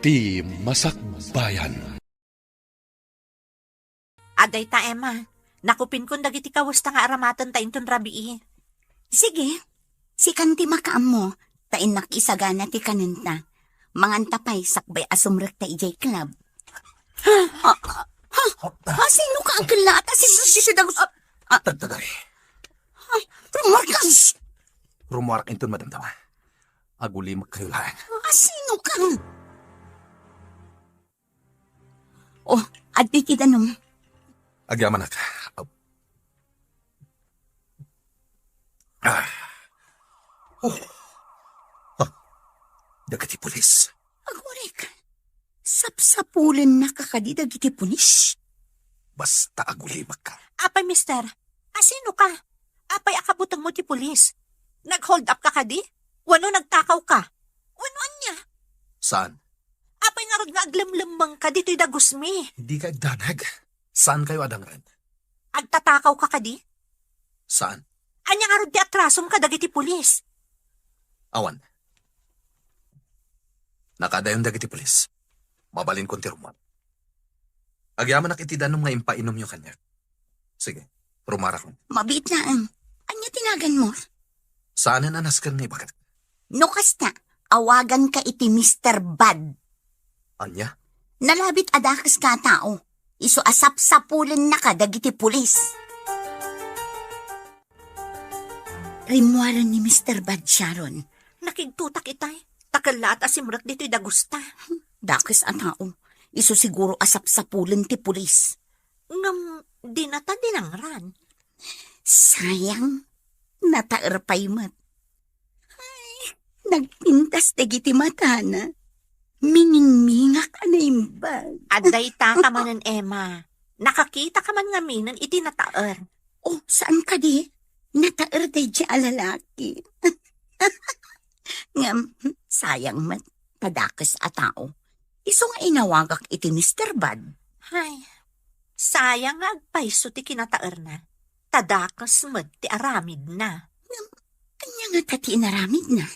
Ti Masakbayan. Aday ta, Emma. Nakupin kong dagiti kawas ta nga aramatan ta inton rabii. Sige, si kanti makaam mo, tain nakisagana ti kanunta. Mangantapay sakbay asumrek ta ijay club. Sino ka ang kilata? Si Dagus... Tagtagay. Rumarkas! Rumuarak inton madamdama. Aguli magkayulahan. Sino ka? Oh, adi kita nung... Agyaman ka. Dagati pulis. Agurek. Sapsapulan na kakadidag iti punis. Basta aguli ka. Apay, mister. Sino ka? Apay akabutang mo ti pulis. Nag-hold up ka kadi? Wano nagtakaw ka? Wano anya? Saan? Apay nga rod nga aglamlamang ka dito'y dagusmi. Hindi ka agdanag. Saan kayo adangran? Agtatakaw ka kadi? Saan? Anya nga rod di atrasom ka dagiti pulis. Awan. Nakadayon dagiti pulis. Mabalin kon ti rumat. Agyaman nak itidanom nga impainom yung kanya. Sige, rumara ko. Mabit na ang... Anya tinagan mo? Saan na naskan ni bagat? Nukas na, awagan ka iti Mr. Bad. Anya? Nalabit adakas ka tao. Iso asap-sapulan na ka dagiti pulis. Rimuaran ni Mr. Bad Sharon. Nakigtutak itay. Takalaat asimrat dito'y dagusta. Dakas ang tao. Iso siguro asap-sapulan ti pulis. Ngam, di na ta dinangran. Sayang, nataerpay mat. Ay, nagpintas dagiti mata na. Miningmingak na imbag. Aday ta ka manan, Emma. Nakakita ka man nga minan iti nataer. Oh, saan ka di? Nataer day di alalaki. Ngam, sayang mat, tadakas a tao. Iso nga inawagak iti Mr. Bad. Ay, sayang nga agpaiso ti kinataer na. Tadakas mo ti aramid na. Kanya nga tati inaramid na.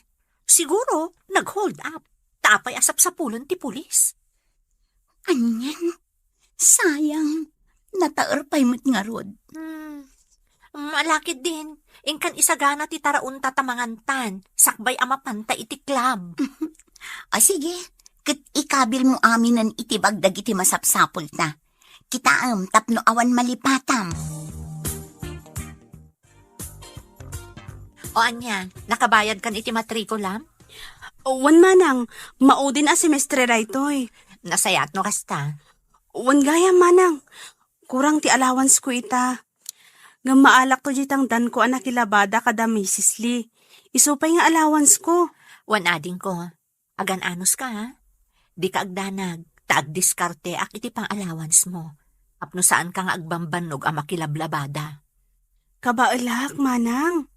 Siguro, nag-hold up. Tapay asap sa pulon ti pulis. Kanyan, sayang, nataerpay mat nga rod. Malakit din. Ingkan isagana ti taraon tatamangantan. Sakbay amapanta iti club. Sige, kat ikabil mo aminan itibag dagiti masapsapol ta. Kitaam tapno awan malipatam. O anya, nakabayad kan iti matrikulam? Wan manang, maudin a semestre raytoy. Nasayat no kasta. Wan gaya manang, kurang ti allowance ko ita. Nga maalak to jitang dan ko anak ilabada kada Mrs. Lee. Isupay nga allowance ko. Wan ading ko, agan anos ka ha? Di ka agdanag, taag-diskarte ak iti pang allowance mo. Apno saan ka nga agbambanog ang makilablabada. Kabaalak manang.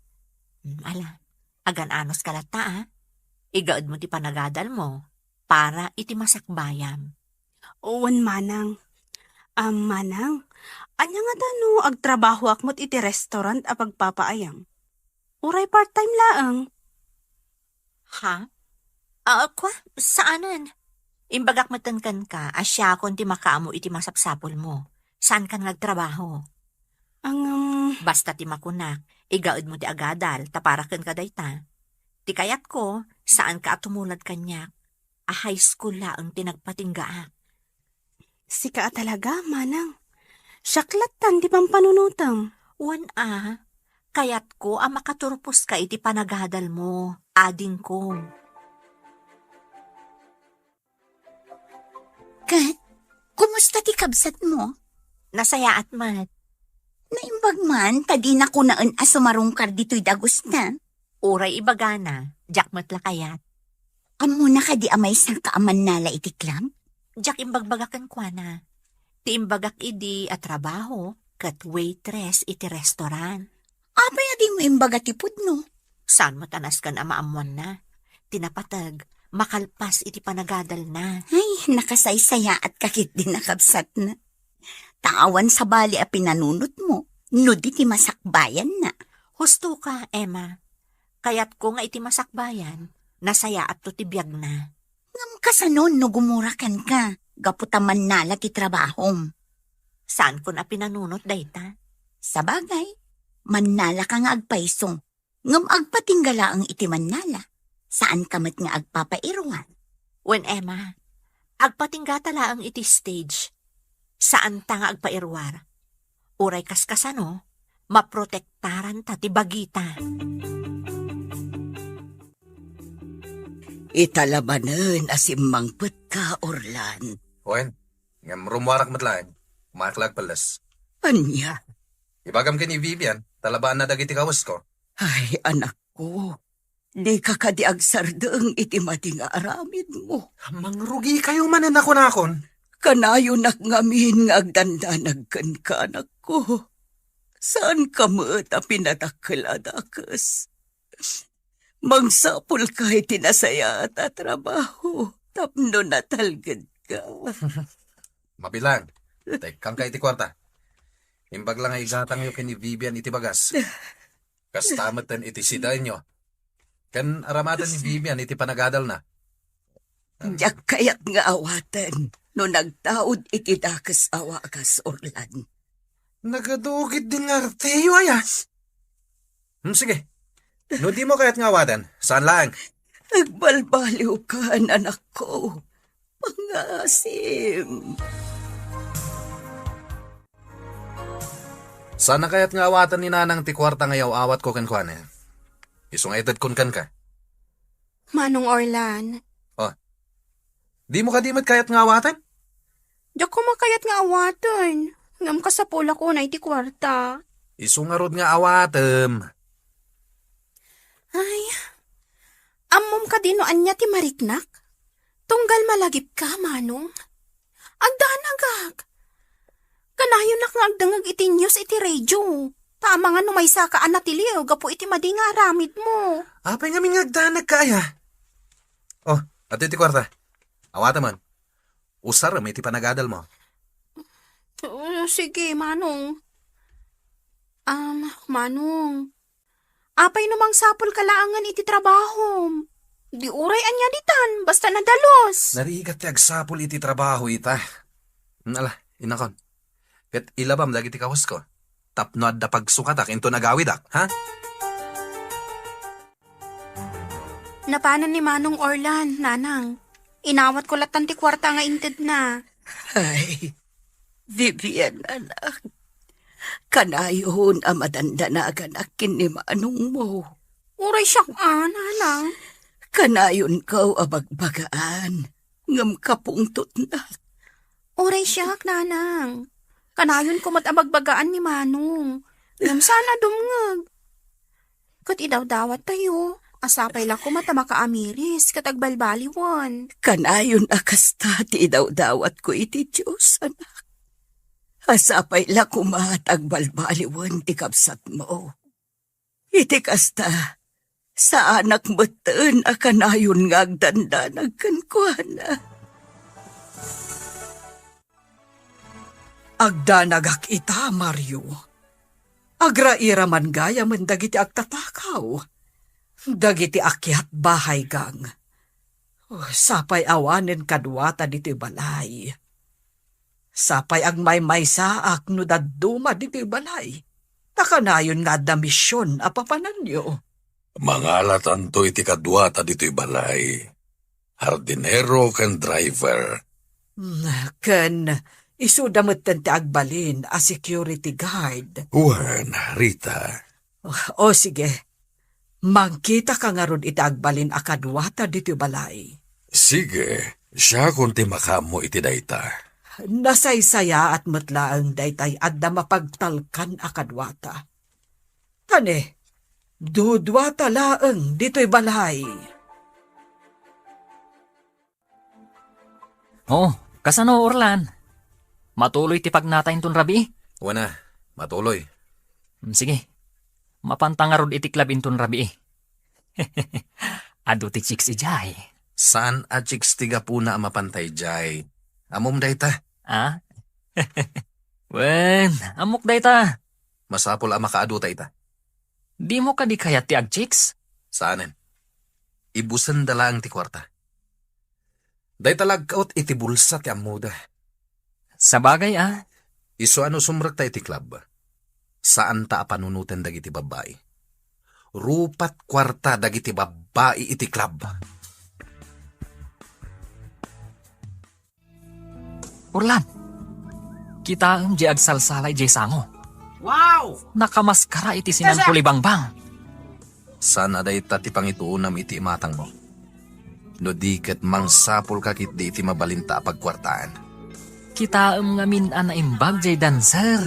Ala, agan anos ka lata ha? Igaad mo ti panagadal mo para iti masakbayam. Wan manang. Manang, anya nga dano agtrabaho akmot iti restaurant a pagpapaayam. Uray part-time laang. Ha? Kwa? Saanan? Imbagak matankan ka, asya kon ti makaamo iti masapsapol mo. Saan ka nagtrabaho? Basta ti makunak, igaad mo ti agadal, taparakan ka dayta. Ti kayat ko, saan ka atumulad kanyak? A high school laang tinagpatinggaak. Sika talaga, manang. Syaklatan di pampanunutang. Wan kayat ko ang makaturpos ka iti panagadal mo, ading ko. Kat, kumusta ti kabsat mo? Nasaya at mat. Naimbag man, tadi na ko naan asumarungkar dito'y dagos na. Uray ibagana, jakmat la kayat. Amo na ka di amay sa kaaman nala iti klam? Jak imbagbagakan kwa na. Ti imbagak idi at trabaho, kat waitress iti restaurant. Apay adi mo imbaga tipod no? Saan matanas ka na maamuan na? Tinapatag, makalpas iti panagadal na. Ay, nakasaysaya at kakit din nakabsat na. Taawan sa bali a pinanunot mo, no di ti masakbayan na. Husto ka, Emma. Kayat ko nga iti masakbayan, nasaya at to tibiyag na. Ngam kasanon no gumurakan ka. Gaputaman nala ti trabahom. Saan ko na pinanunot, dayta? Sa bagay, mannala ka nga agpaiso. Ngam agpatinggala ang iti mannala. Saan ka met nga agpapairuan? When Emma, agpatinggatala ang iti stage. Saan ta nga agpairwar? Uray kaskasano, maprotektaran ta ti bagita. Italabanan asimmangpet ka, Orlan. Wen, ngam rumuwarak matlaan. Maklag palas. Anya? Ibagam ka ni Vivian, talabaan na dagiti kawas ko. Ay, anak ko. Di ka kadiag sardeng iti mati nga aramid mo. Mangrugi kayo manan ako nakon. Kanayo nakngamin nga agdandanagkan ka, anak ko. Saan ka mo ta pinatakiladakas? Mangsapul kahit tinasaya at trabaho. Tapno natalgad ka. Mabilang. Kang ka iti kwarta. Imbag lang ay igatang yung kini Vivian iti bagas. Kastamatan iti sidain nyo. Kan aramatan ni Vivian iti panagadal na. Diyak kayat nga awatan. No nagtaod iti dakas awakas, Orlan. Nagadugit din nga Teo ayas. Sige. No di mo kayat nga awatan. Saan lang? Agbalbaliw ka, anak ko. Pangasim. Sana kayat nga awatan ni nanang ti kwarta ngayaw awat ko kankwane. Isong edad kun kan ka. Manong Orlan, Di mo kadimat kayat nga awatan? diyak ko makayat nga awatan. Ngam ka sa pula ko na iti kwarta. Isungarod nga awatem. Ay, ammom ka din no anya ti mariknak? Tunggal malagip ka, manong. Agdanagag. Kanayon na nga agdangag iti news iti radyo. Tama nga numaysa ka anatiliw, gapo iti madi nga aramid mo. Apay nga mingagdanag kaya. At iti kwarta. Awata man. Usar may iti panagadal mo. Sige, manong. Manong. Apay namang sapol kalaangan iti trabaho. Di uray anya ditan, basta nadalos. Narigat ti agsapol iti trabaho ita. Ala, inakon. Kat ilabam lagi ti kawas ko. Tapno at da pagsukatak into nagawidak, ha? Napanan ni Manong Orlan, nanang. Inawat ko latan ti kwarta nga inted na. Ay, Vivian, anak. Kanayon ang madandanagan akin ni manong mo. Uray siyak nanang. Kanayon ka abagbagaan. Ngam kapungtot na. Uray siyak, nanang. Kanayon ko matabagbagaan ni Manong. Ngam sana dumngag. Kat idaw-dawat tayo. Asapay lang ko mata makaamiris katagbalbaliwan. Kanayon akasta ti daw dawat ko iti Diyos, anak. Asapay la kumatag balbaliwan ti kapsat mo. Iti kasta, sa anak matan a kanayon nga agdandanag kankwana. Agdanagak ita, Mario. Agraira man gaya man dagiti agtatakaw. Dagiti akyat bahay gang. Sapay awanen kadwata diti balay. Sapay ang may saak no dadduma diti balay. Takanayon nga da misyon apapanan nyo. Mangalatan to iti kadwata dito'y balay. Hardinero ken driver. Ken isudamot ti agbalin a security guard. Juan, Rita. O sige. Magkita ka nga ron iti agbalin a kadwata diti balay. Sige, siya kunti makamo iti dayta. Nasaysaya at matlaan daytay adda mapagtalkan a kadwata. Tane, dudwata laeng dito'y balay. Kasano Orlan? Matuloy ti pagnatayin ton rabi? Wana, matuloy. Sige, mapantangarod iti klab inton rabi. Ado ti chicks ijay. Saan a chicks tiga puna mapantay jay? Amom dayta. Wen, amok dayta. Masapol a makaaduta ita. Di mo ka di kayat ti ag chicks? Saanen? Ibusan dala ang ti kwarta. Day talagkaot iti bulsa ti amuda. Sa bagay Iso ano sumrak tayo iti club. Saan ta panunutan dagiti babae? Rupat kwarta dagiti babae iti club. Orlan, kita ang di agsalsalay di sango. Wow! Nakamaskara iti sinan kulibangbang. Sana day ti pangituunam iti matang mo. No di ket mangsapol kakit di iti mabalinta pagkwartaan. Kita ang ngamin na imbag di dancer.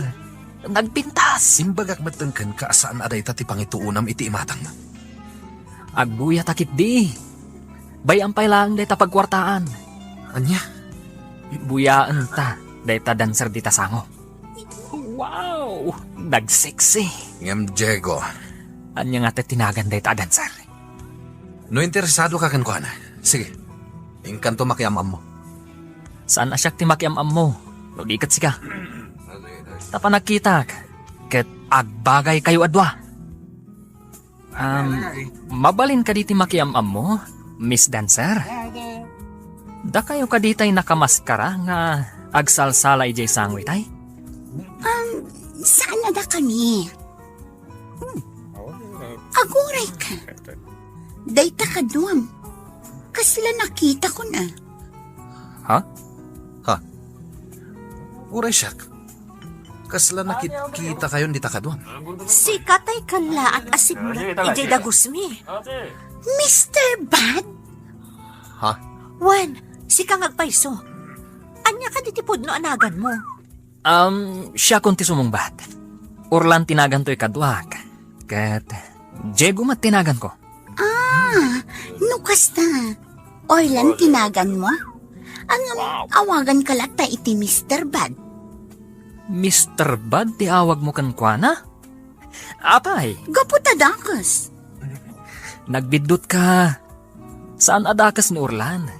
Nagpintas. Simbagak matengken ka saan aday ti pangituunam iti imatang mo. Agbuya takit di. Bayampay lang day ta pagkwartaan. Anya? Buyaan ta, day ta dancer di ta sango. Wow! Nagseksi. Ngem Diego, Anya nga tinagan day ta dancer. no interesado ka kan kuana. Sige, ingkanto makiamam mo. Saan asyak ti makiamam mo? No di kat sika. Tapa nakita ket agbagay kayo adwa. Mabalin ka diti makiamam mo, Miss Dancer? Da kayo ka ditay nakamaskara nga agsalsalay jay sangway tay? Saan na da kami? Aguray ka. Dayta ka duwam. Kasla nakita ko na. Ha? Uray siyak. Kasla nakikita kayo di takadwan. Si Katay Kala at Asimra, ijay dagusmi. Mr. Bad? Ha? Wan, si kang agpaiso. Anya ka ditipod no anagan mo. Siya kunti sumungbat. Orlan tinagan to'y kadwak. Kat, Diego mat tinagan ko. Nukas na. Orlan tinagan mo? Ang awagan ka lata iti Mr. Bad. Mr. Bad, ti awag mo kan kuana? Apay, Gaputa dakas. nagbidot ka. Saan adakas ni Orlan?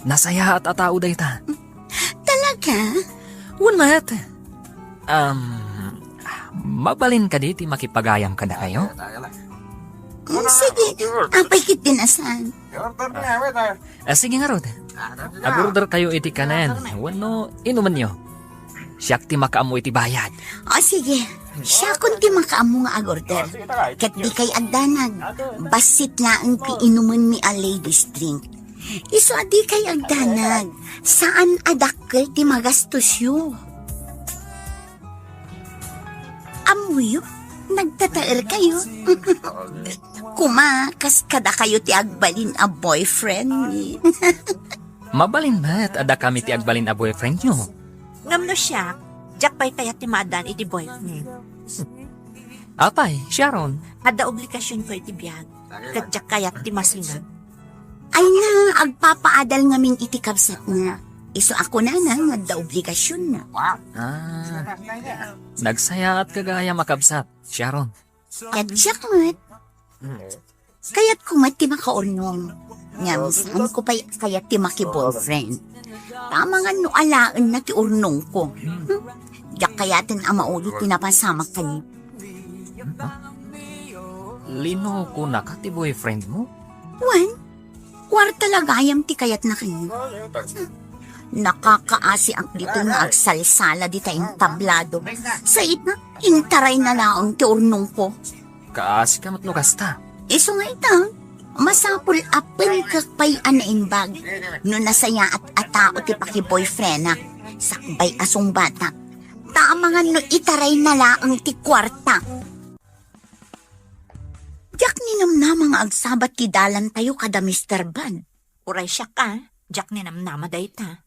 Nasaya at atao day ta. Talaga? Unmat. Mabalin ka diti makipagayam ka na kayo? Sige, apay kit dinasan. Sige nga Rod. Agorder kayo iti kanen. Wano, inuman nyo. Siyak ti makaamu iti bayad. O sige, siya kung di makaamu nga agorder. Kat di kay agdanag. Basit laang piinuman mi a ladies drink. Iso adi kay agdanag. Saan adakkel ti magastos yu? Amuyo, nagtataer kayo. Kumakas kada kayo ti agbalin a boyfriend ni. Mabalin ba't ada kami ti agbalin a boyfriend nyo? Ngam no siya, jak pa'y kayat ti maadan iti boyfriend. Apay, Sharon. Ada obligasyon ko iti biyag. Kat jak kayat ti masinag. Ay na, agpapaadal ngamin iti kabsat na. Iso ako na nga da obligasyon na. Nagsaya at kagaya makabsat, Sharon. At siya mat. Kaya't kumat ti makaurnong. Ngam, saan ko pa'y kayat ti maki-boyfriend. Tama nga no alaan na ti urnong ko. Yak kayatin amaulit ti napasama kanyo. Lino ko na ka ti boyfriend mo? Wan, kwarta lagayam ti kayat na kanyo. Nakakaasi ang dito nga agsalsala di tayong tablado. Sa ita, intaray na laong ti urnong ko. Kaasi ka matnukas ta. Iso nga itang, masapul apel kakpay anaimbag. No nasaya at atao ti paki-boyfriend na, sakbay asong bata. Tama nga no itaray na laang ti kwarta. Diyak ninam na mga agsabat ti dalan tayo kada Mr. Bad. Uray siya ka, jak ninamnama day ta.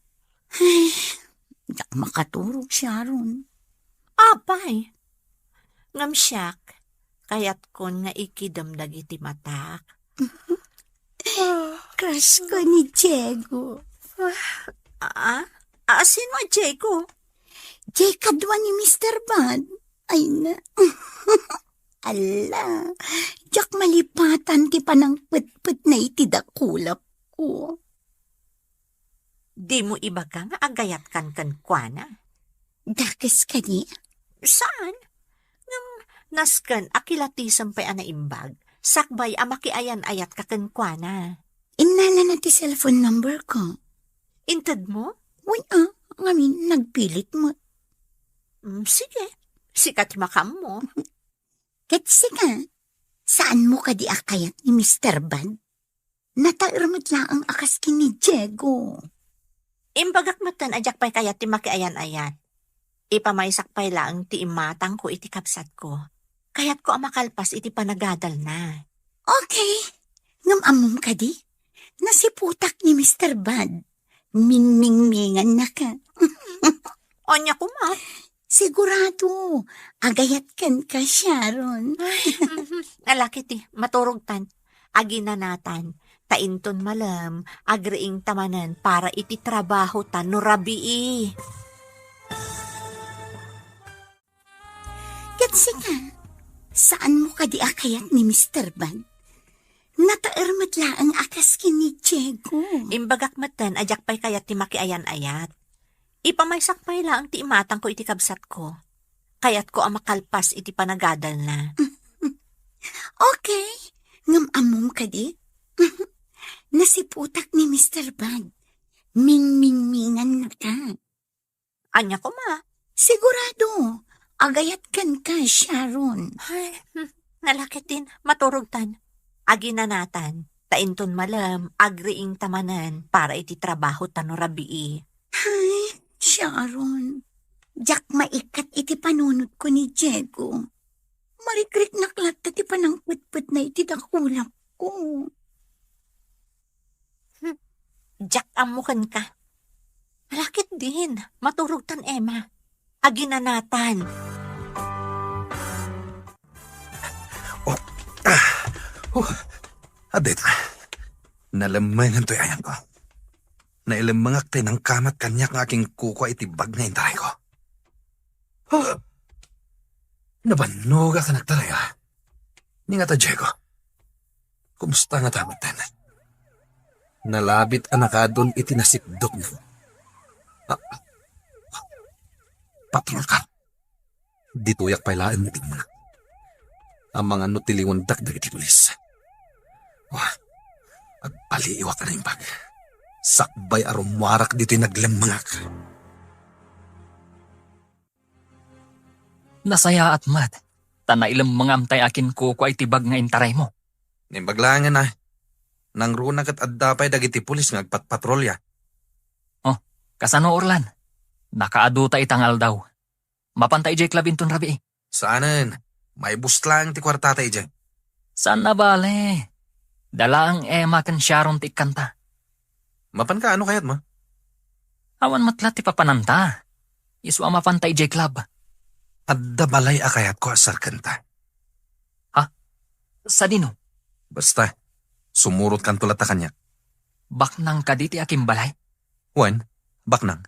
Diyak makaturog siya ron. Apay, ngam siyak, kayat kon nga ikidamdag iti matak. Crush ko ni Diego. Sino Diego? Jay kadwa ni Mr. Bad. Ay na. Ala, diyak malipatan ti panang put-put na itidakulap ko. Di mo iba ka nga agayat kan kuana. Dakes ka ni? Saan? Ngam nasken akilatisan pa'y anaimbag. Sakbay amakiayan ayat ka kuana. Inala na ti cellphone number ko. Inted mo? Uy, ngamin, nagpilit mo. Sige. Sikat makam mo. Katsi nga, saan mo ka di akayat ni Mr. Bad? Natairmat lang ang akas kini Diego. Imbagak matan ajak pa'y kayat ti makiayan-ayan. Ipamaysak pa'y lang ti imatang ko iti kapsat ko. Kayat ko ang makalpas iti panagadal na. Okay, ngamamom ka di? Nasiputak ni Mr. Bad. Mingmingmingan na ka. Onya ko ma. Sigurado, agayat kan ka, Sharon. Alaki ti, maturog tan. Aginanatan. Tainton malam, agriing tamanan para iti trabaho tan no rabii. Katsi nga, saan mo ka di akayat ni Mr. Bad? Natairmat lang ang akas kini Diego. Imbagak matan ajak pa'y kayat ti makiayan-ayat. Ipamaysak pa'y lang ti imatang ko iti kabsat ko. Kayat ko ang makalpas iti panagadal na. Okay, ngamamom ka di? Nasiputak ni Mr. Bad. Mingmingmingan na ka. Anya ko ma. Sigurado, agayat kan ka, Sharon. Ay, nalakit din, maturog tan. Aginanatan, tainton malam, agriing tamanan para iti trabaho tan no rabii. Ay, Sharon. Jak maikat iti panunod ko ni Diego. Marikrik naklat iti panangputput na iti dakulap ko. Jak amukan ka. Malakit din, maturog tan Emma. Aginanatan. Adet, nalamangan to'y ayan ko. Nailamangak tayo ng kamat kanyak ng aking kuko itibag na intay ko. Nabanuga ka nagtalaya. Ni nga ta, Diego. Kumusta nga tamat din? Nalabit anakadon itinasipdok na. Patrol ka. Dituyak pailaan mo tingnan. Ang mga nutiliwan dagdag iti pulis. Agpaliiwa ka na yung bag. Sakbay arumwarak dito'y naglamangak. Nasaya at mat. Tanailam mga amtay akin ko ay tibag nga intaray mo. Nimbaglangan na. Nang runag at addapay dagiti pulis nga agpatpatrolya. Kasano Orlan? Nakaadu ta itangal daw. Mapantay jay klabinton rabi. Saanan? May bus lang ti kwarta tayo dyan. Saan na bale? Dala ang Emma kan Sharon ti kanta. Mapan ka ano kayat mo? Awan matlat ti papananta. Isu ang mapantay jay club. Adda balay akayat ko asar kanta. Sa dino? Basta, sumurot kan tulat ta kanya. Baknang kaditi aking balay? Wan, baknang.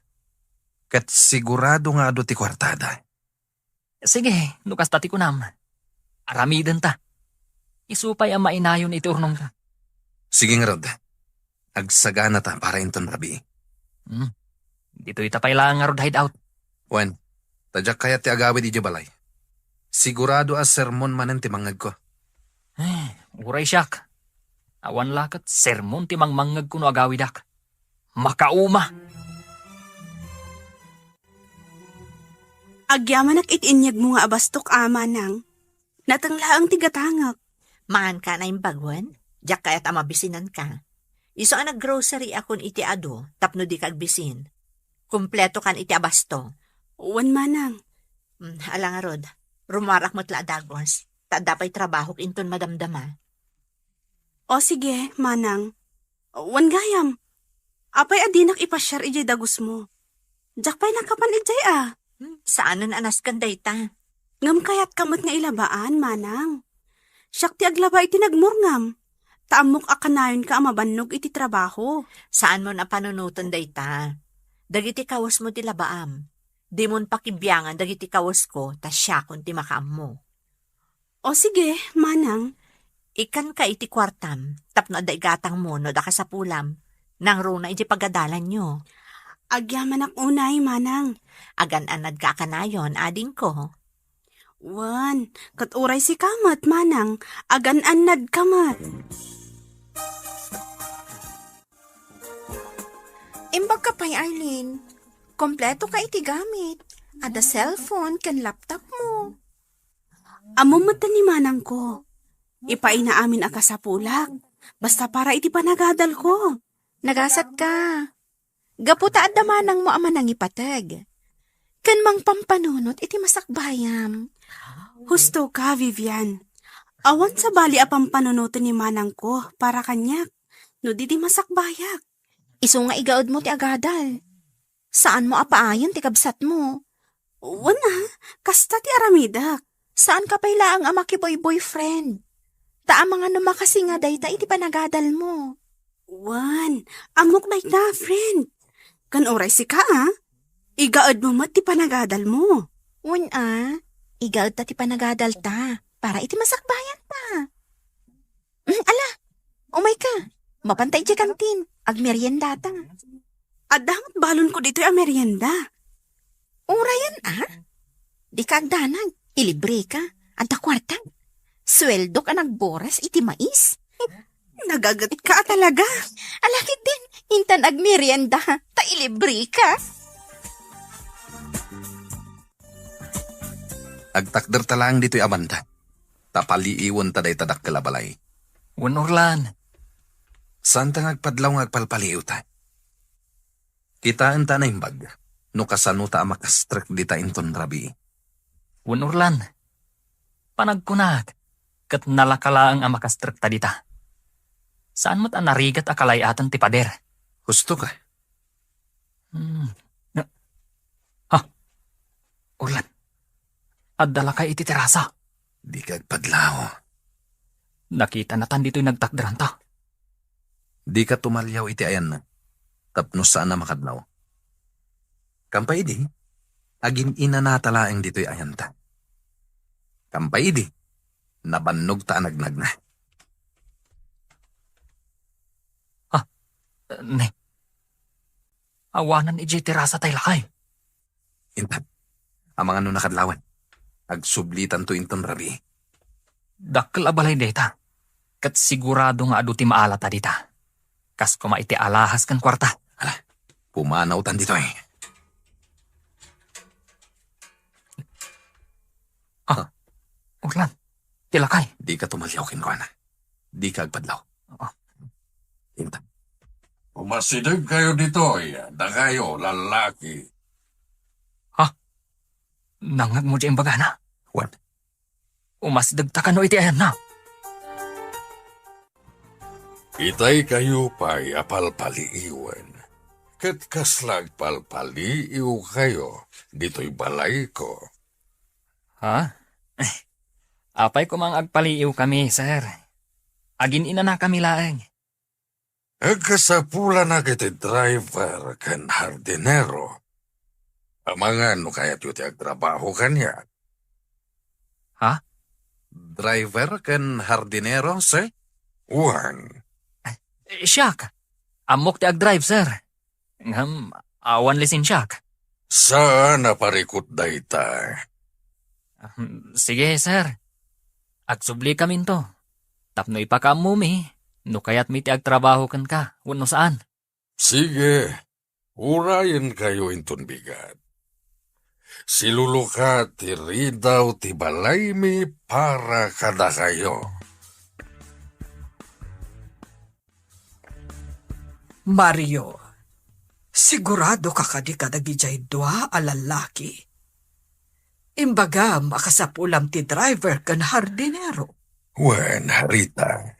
Kat sigurado nga ado ti kwartada. Sige, nukas tati ko nam. Aramiden ta. Isupay ang mainayon iti urnong ta. Sige nga rod. Agsagana ta para inton rabi. Dito itapay lang nga rod hideout. Wan, tadyak kaya ti agawid iti balay. Sigurado as sermon manen ti mangag ko. Uray siyak. Awan lakat sermon ti mangmangag kuno agawidak. Makauma. Agyamanak itinyag mo nga abastok ama nang. Natanglaang tigatangak. Maan ka na yung bagwan? Diyak kaya't amabisinan ka. Iso ang nag-grocery akon iti ado, tapno di kagbisin. Kumpleto kan iti abasto. Uwan manang. Alang rod, rumarak mo't la adagwas. Tadapay trabaho inton madamdama. O sige, manang. Uwan gayam. Apay adinak ipasyar ijay dagus mo. Jakpay nakapan ijay Saanan anas kanday ta? Ngam kayat kamot nga ilabaan, manang. Siyak ti aglaba iti nagmurngam. Taamok akanayon ka amabannog iti trabaho. Saan mo na panunutan day ta? Dagiti kawas mo ti labaam. Di mon pakibyangan dagiti kawas ko, ta siya kung ti makaam mo. O sige, manang. Ikan ka iti kwartam, tapno aday gatang mo no da ka sa pulam. Nang runa iti pagadalan nyo. Agyaman ak unay, manang. Agan-anad ka akanayon, ading ko. Wan, katuray si kamat, manang. Agan-anad kamat. Naimbag ka pa'y Arlene. Kompleto ka iti gamit. Ada cellphone kan laptop mo. Amo matan ni manang ko. Ipaina amin aka sa pulak. Basta para iti panagadal ko. Nagasat ka. Gaputa at damanang mo aman ang ipatag. Kan mang pampanunot iti masakbayam. Husto ka, Vivian. Awan sa bali apang panunutan ni manang ko para kanyak. No di masakbayak. Iso nga igaod mo ti agadal. Saan mo apaayon ti kabsat mo? Wana, kasta ti aramidak. Saan ka payla ang ama ki boyfriend? Ta mga numakasi nga dayta iti panagadal mo. Wan, amok na ita, friend. Kan oray si ka, igaad mo mat ti panagadal mo. Wan igaod ta ti panagadal ta, para iti masakbayan ta. Ala, umay ka, mapantay di kantin, agmerienda ta. Adamat balon ko dito yung merienda. Urayan di ka agdanag, ilibre ka, adda kwartang. Sweldo ka nagboras iti mais. Nagagat ka talaga. Alakit din, intan agmerienda, ta ilibre ka. Agtakder talang dito'y Amanda. Tapaliiwan ta day tadak kalabalay. Unurlan. Saan ta ngagpadlaw ngagpalpaliw ta? Kitaan ta na imbag. No kasano ta makastrek dita inton rabi. Unurlan. Panagkunag. Kat nalakalaang amakastrek ta dita. Saan mo't anarigat akalayatan ti pader? Husto ka? Urlan. Addala kay iti terasa. Di kagpadlaw. Nakita na tan dito'y nagtakderan ta. Di ka tumalyaw iti ayan na. Tapno saan na makadlaw. Kampay di. Agin ina natalaeng dito'y ayan ta. Kampay di. Nabannog ta anagnag na. Ne. Awanan iti terasa tay lakay. Intan. Ang mga nakadlawan. Agsublitan to inton rabi. Dakkel abalay deta. Kat sigurado nga adu ti maalata dita. Kas kuma iti alahas kan kwarta. Hala, pumanaw tan dito eh. Urlan, tilakay. Di ka tumalyaw kinkwana. Di ka agpadlaw. Intan. Umasidag kayo dito, da kayo, lalaki. Nangag mo diyang bagana. Wan. Umasdag ta kano iti ayan na. Itay kayo pa'y apalpaliiwan. Kat kaslag palpaliiw kayo, dito'y balay ko. Apay ko mang agpaliiw kami, sir. Agin ina na kami laeng. Agkasapula na kiti driver kan hardinero. Amangan no kaya't yuti agtrabaho kanya. Driver kan hardinero, sir? Wan. Siyak. Amok ti agdrive, sir. Awan lisin siyak. Saan na parikot dayta? Sige, sir. Agsubli kami to. Tapno ipakamumi. No kaya't mi ti agtrabaho kan ka. Wano saan? Sige, urayan kayo inton bigat. Siluluka ti ridaw ti balay mi para kada kayo. Mario, sigurado ka kadi kadagijay dua a lalaki. Imbaga makasapulam ti driver kan hardinero. Wen, Rita.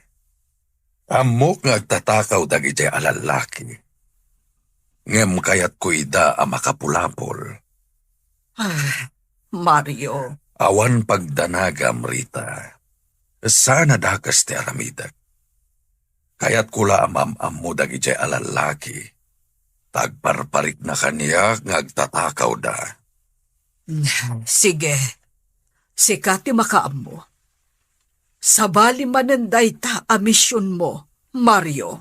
Amok nga agtatakaw dagiti alalaki. Ngem kayat ko ida a makapulapol. Mario, Awan pagdanagam, Rita. Sana dakas ti aramidak. Kayat kula amam mo dagiti alalaki. Tagparparik na kaniya nga agtatakaw da. sige. Sikati makaam mo. Sabali mananday ta a misyon mo, Mario.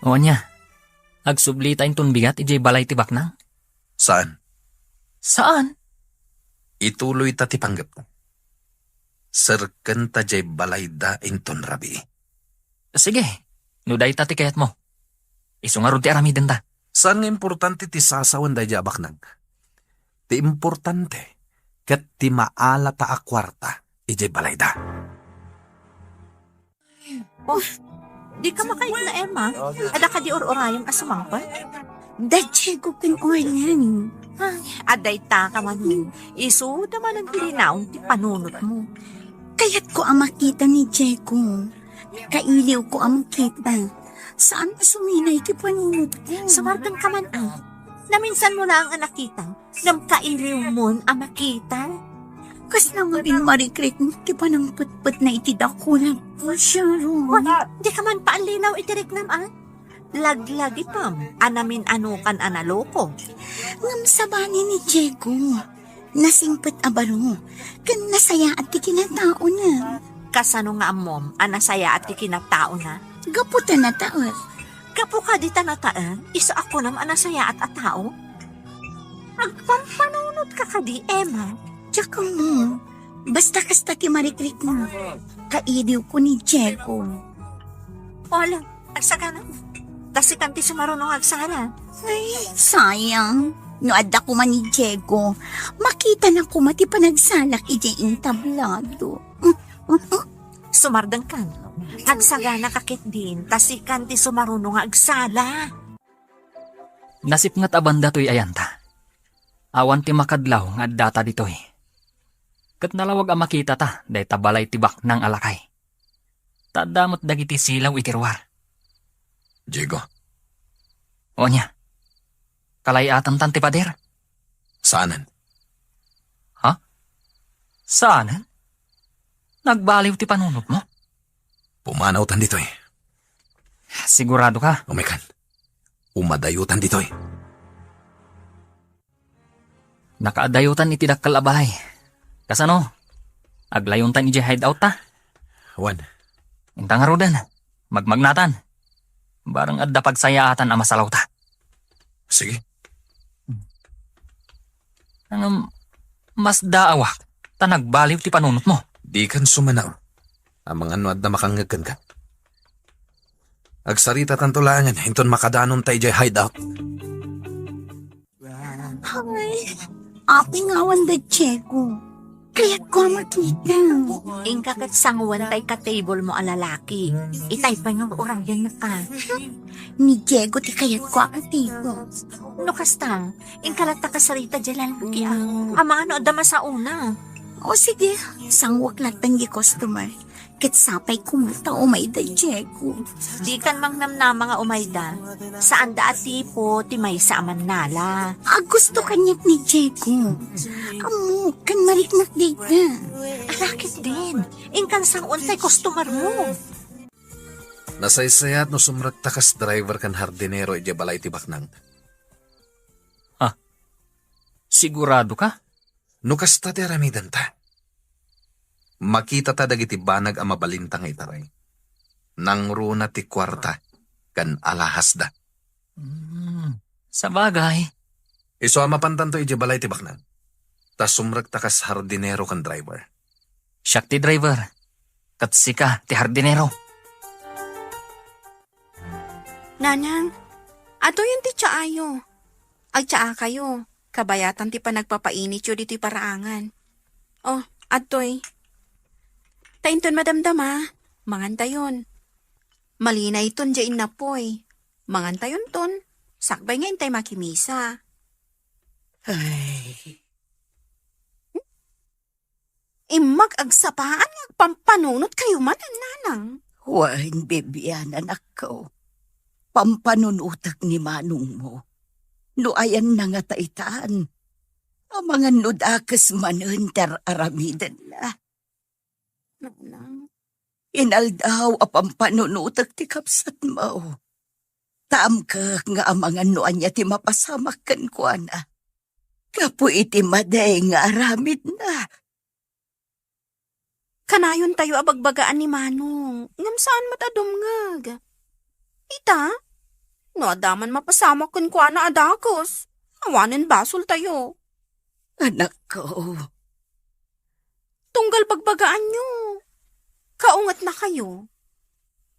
O niya. Agsubli tayong tunbigat ijay balay tibak na. Saan? Saan? Ituloy ta ti panggap na. Serken ta jay balay da inton rabi. Sige. Nuday ta ti kayat mo. Iso nga ron ti aramiden ta. Saan nga importante ti sasawan da jabak nang? Ti importante, kat ti maala ta a kwarta, ije balay da. Oh, di ka makait na Emma. Ada ka di or-orayang asumangpat. Dadya ko pin-orlan. Ay, aday ta ka man mo. Iso naman ang pilinaon ti panunot mo. Kaya't ko ang makita ni Jeko. Kailiw ko ang makita. Saan pa suminay ti panunod ko? Sumardang ka man Naminsan mo lang ang nakita. Nam kailiw mo ang makita. Kas na nga marikrik ti pa ng put-put na itidakulan ko siya ron. Wala, di ka man paalinaw itirik naman. Laglagi pam, anamin anukan analoko. Ngam sabani ni Jeko. Nasingpet abaro. Kan nasaya at ti kinatao na. Kasano nga mom, anasaya at ikinatao na. Gaputan na taot. Kapo ka di tanataan, isa ako nam anasaya at atao. Agpampanunod ka ka di, Emma. Tsaka mo, basta kasta ti marikrik mo. Kailiw ko ni Jeko. Wala, agsaga na. Kasi kanti sumarunong agsara. Ay, sayang. No adda ko man ni Jeko, makita na ko mati panagsalak ije intablado. Sumardang kan. Agsaga na kakit din, tasi kanti sumarunong agsala. Nasip nga't abanda to'y ayanta. Awan ti makadlaw nga data dito'y. Kat nalawag ang makita ta, day tabalay tibak ng alakay. Tadamot dagiti silaw itirwar. Diego, O niya, kalayatan tan ti pader. saanan? Saan? Nagbaliw ti panunod mo? Pumanaw tan dito eh. Sigurado ka? Umikan. Umadayutan dito eh. Nakaadayutan iti dakkal abalay. Kasano? Aglayon tan iti hideout ta? Juan, Intang harudan. Magmagnatan. Barang adda pagsayaatan ang masalaw ta. sige. Ang mas daawak. Ta nagbaliw ti panunot mo. Di kan sumanaw. Amang ano at na makangagkan ka. Agsarita tantulangan, hinton makadanon tayo jay hideout. Ay, aping awan da Jeko. Kaya't ko makita. Ingkakat sanguan tay ka table mo alalaki. Itay pa nga orang yan na ka. Ni Jeko ti kaya't ko akatigo. No kastang, ingkalata ka sarita dyan kaya. Ama ano adama sa una. O sige, sangwak latan gi customer. Ket sapay kumata umay da Jeko. Di kan mang namna mga umayda. Saan da at tipo, timay sa aman nala. Gusto kanyak ni Jeko. Amo, kan mariknak di ka. Alakit din. Ingkan sang untay customer mo. Nasaysayat no sumrat takas driver kan hardinero ije balay tibak nang. Sigurado ka? Nukas ta ti aramidan ta. Makita ta dagiti banag ang mabalintang itaray. Nang runa ti kwarta, kan alahas da. Sa bagay. Iso amapantan to ije balay tibak nang. Ta sumrak takas hardinero kan driver. Siyak ti driver. Katsika ti hardinero. Nanang, ato yung ti tsaayo. Agtsaa kayo. Kabayatan ti pa nagpapainit yun dito'y paraangan. Oh, atoy. Tainton madamdama. Manganta yun. Malina iton dyain na po'y. Manganta yun ton. Sakbay nga intay makimisa. Ay, Imag agsapaan nagpampanunot kayo man, nanang. Juan, Bibian, anak ko. Pampanunutak ni manong mo. No ayan na nga taitaan. Ang mga nudakas manunter aramidan na. Nanang. Inaldaw a pampanunutak ti kapsat mo. Taam ka nga ang mga nuan niya ti mapasamak kan ko na. Kapo iti maday nga aramid na. Kanayon tayo abagbagaan ni Manong. Ngam saan matadumngag? Ita? No, adaman mapasamak kun kwa na adakos. Awanin basol tayo. Anak ko, Tunggal bagbagaan nyo. Kaungat na kayo.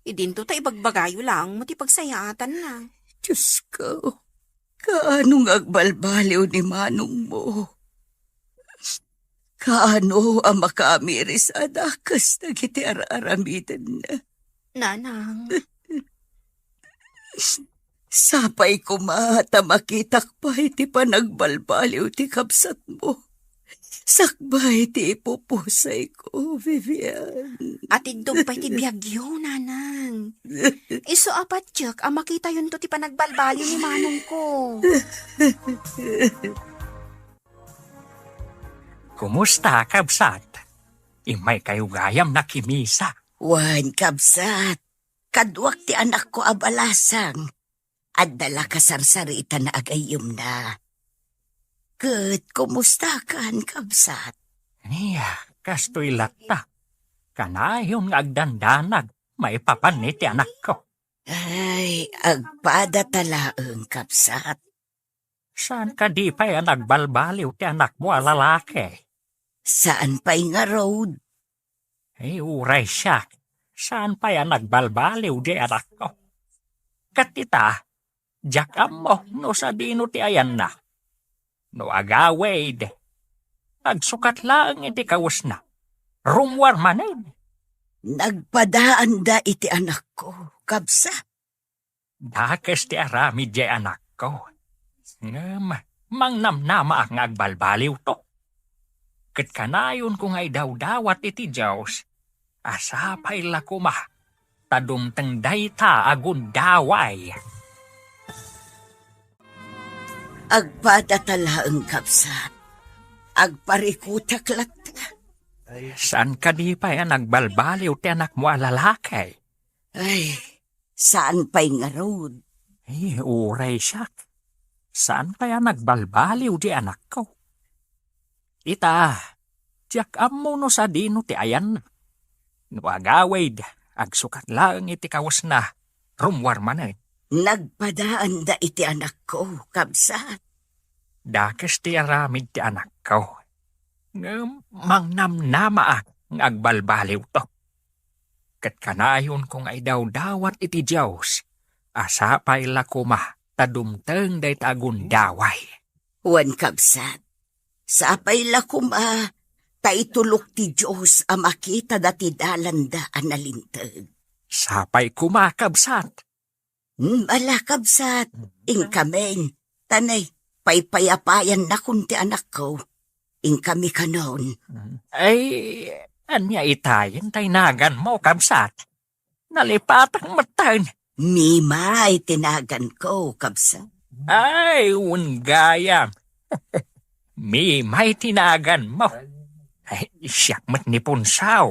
Idinto ta ibagbagayo lang, mati pagsayaatan na. Diyos ko, kaano nga agbalbaliw ni manong mo? Kaano ang makamiris adakas na kiti aramitan na? Nanang, Sapay ko mata makitak pa iti panagbalbaliw ti kapsat mo. Sakbay ti ipupusay ko, Vivian. at igdog pa iti biyagyo, nanang. Iso apat tiyok, ang makita yun to ti panagbalbaliw ni manong ko. Kumusta, kabsat? Imay kayo gayam na kimisa. Wan, kapsat. Kadwak ti anak ko abalasang. At dala kasarsarita na agayom na. Kat, kumusta kan, kapsat? Niya, kastoy latta. Kanayon nga agdandanag, may papanit ti anak ko. Ay, agpada talaang, kapsat. Saan ka di pa yan nagbalbaliw ti anak mo lalaki? Saan pa'y nga road? Ay, uray siya. Saan pa yan nagbalbaliw di anak ko? Katita, jakam mo no sa dino ti ayan na. No agawid. Agsukat lang iti kawas na. Rumwar manin. Nagpadaan da iti anak ko, kapsat. Dakas ti arami di anak ko. Ngam, mangnamnama ang agbalbaliw to. Kat kanayon kung ay daw-dawat iti Diyos, asapay la kuma, tadumteng dayta agun daway. Agpada talaang, kapsat. Agparikutak latta. Saan ka di pa yan nagbalbaliw ti anak mo lalaki? Ay, saan pa'y nga road? Ay, uray siya. Saan pa yan nagbalbaliw di anak ko? Ita, tiyak mo no sa dino ti ayan. No agawid, agsukat lang iti kawas na, rumwar manin. Nagpadaan da iti anak ko, kapsat. Dakas ti aramid ti anak ko. Mangnamnama ang agbalbaliw to. Kat kanayon kung ay daw-dawat iti Diyos, asapay la kuma, tadumteng day tagun daway. Wan, kapsat. Sapay la kuma, taitulok ti Diyos a makita dati dalanda analintag. Sapay kuma, kabsat. Ala, kapsat. Ingkameng. Tanay, paypayapayan na kunti anak ko. Ingkami kanon. Ay, anya itayin taynagan mo, kabsat. Nalipatang matan. Mimay tinagan ko, kapsat. Ay, unggayam. May tinagan mo. Ay, siyak mat ni Punsaw.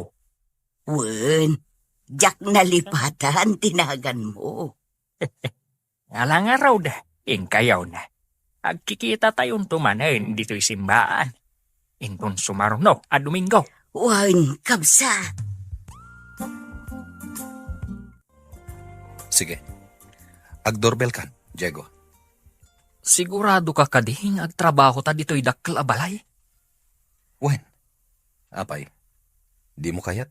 Wen, jak nalipatan tinagan mo. Alang araw da, kayaw na. Agkikita tayong tumanan dito'y simbaan. Inton sumarno a Domingo. Wen, kapsat. Sige. Agdoorbell kan, Diego. Sigurado ka kading agtrabaho ta dito'y dakkel a balay? Wen, apay, di mo kayat?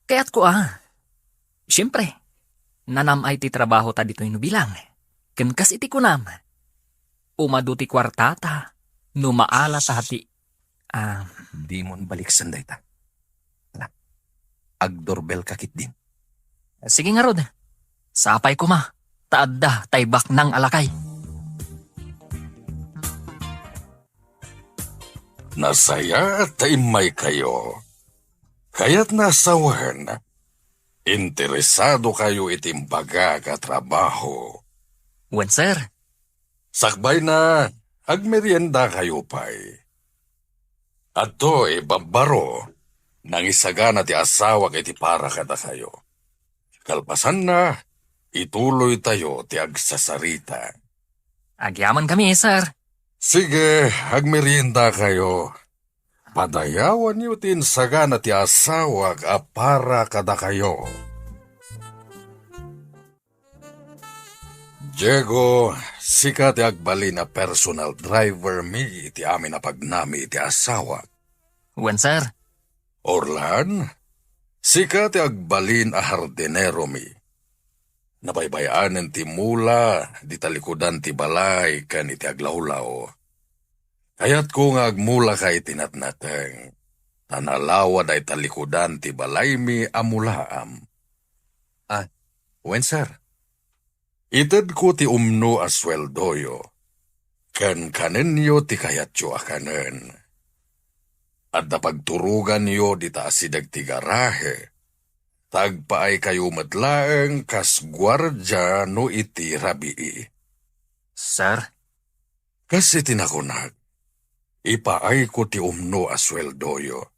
Kaya't ko Siyempre, nanam ay ti trabaho ta dito'y nubilang. Kenkas iti kunam. Umadu ti kwartata, numaala ta hati. Di mo balik sanday ta. Agdoorbell kakit din. Sige nga rod. Sapay ko taadda taybak ng alakay. Nasaya at taimay kayo. Kaya't nasawan. Interesado kayo itimbaga ka trabaho. Wen, sir. Sakbay na, agmerienda kayo pa'y. Ato bambaro, nang isagana ti asawa iti para kada kayo. Kalpasan na, ituloy tayo ti agsasarita. Agyaman kami, sir. Sige, agmerienda kayo. Padayawan niyo tin sagana ti asawa para kada kayo. Diego, sika ti agbali na personal driver mi iti amin na pagnami iti asawa. Wen, sir. Orlan, Sika ti agbalin a hardinero mi. Nabaybayanan ti mula, di talikudan ti balay, kan iti aglawlaw. Kayat ko nga agmula kay tinatnateng, tanalawa day talikudan ti balay mi amulaam. Wen, sir? Ited ko ti umno a sweldoyo, kan kanenyo ti kayatyo akanen. At napagturugan yo di taasidag ti garahe, tagpaay kayo matlaeng kas gwardya no iti rabii. Sir, Kas itinakunag, ipaay ko ti umno a sweldoyo.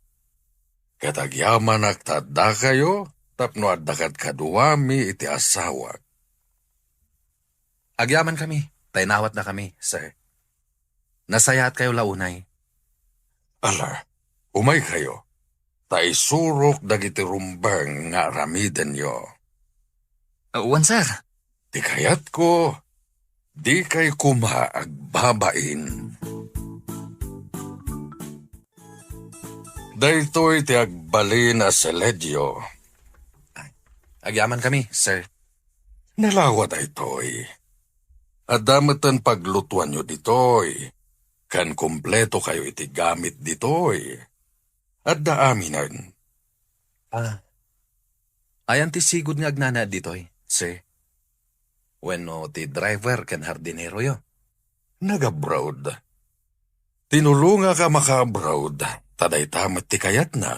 Katagyaman agtada kayo, tapno addakat kaduwami iti asawa. Agyaman kami. Tainawat na kami, sir. Nasayaat kayo launay. Ala, umay kayo. Taisurok dagiti rumbang nga ramiden yo. wan sir. Di kayat ko, di kay kuma agbabain. Daytoy ti agbalin a seledyo. Agyaman kami, sir. Nalawa daytoy. Adamatan paglutuan nyo ditoy. Kan kumpleto kayo iti gamit ditoy. At daaminan. Ayan ti sigud nga agnana ditoy, sir. Wenno ti driver ken hardinero yo. Nag-abroad. Tinulunga ka maka-abroad. Taday tamat ti kayat na.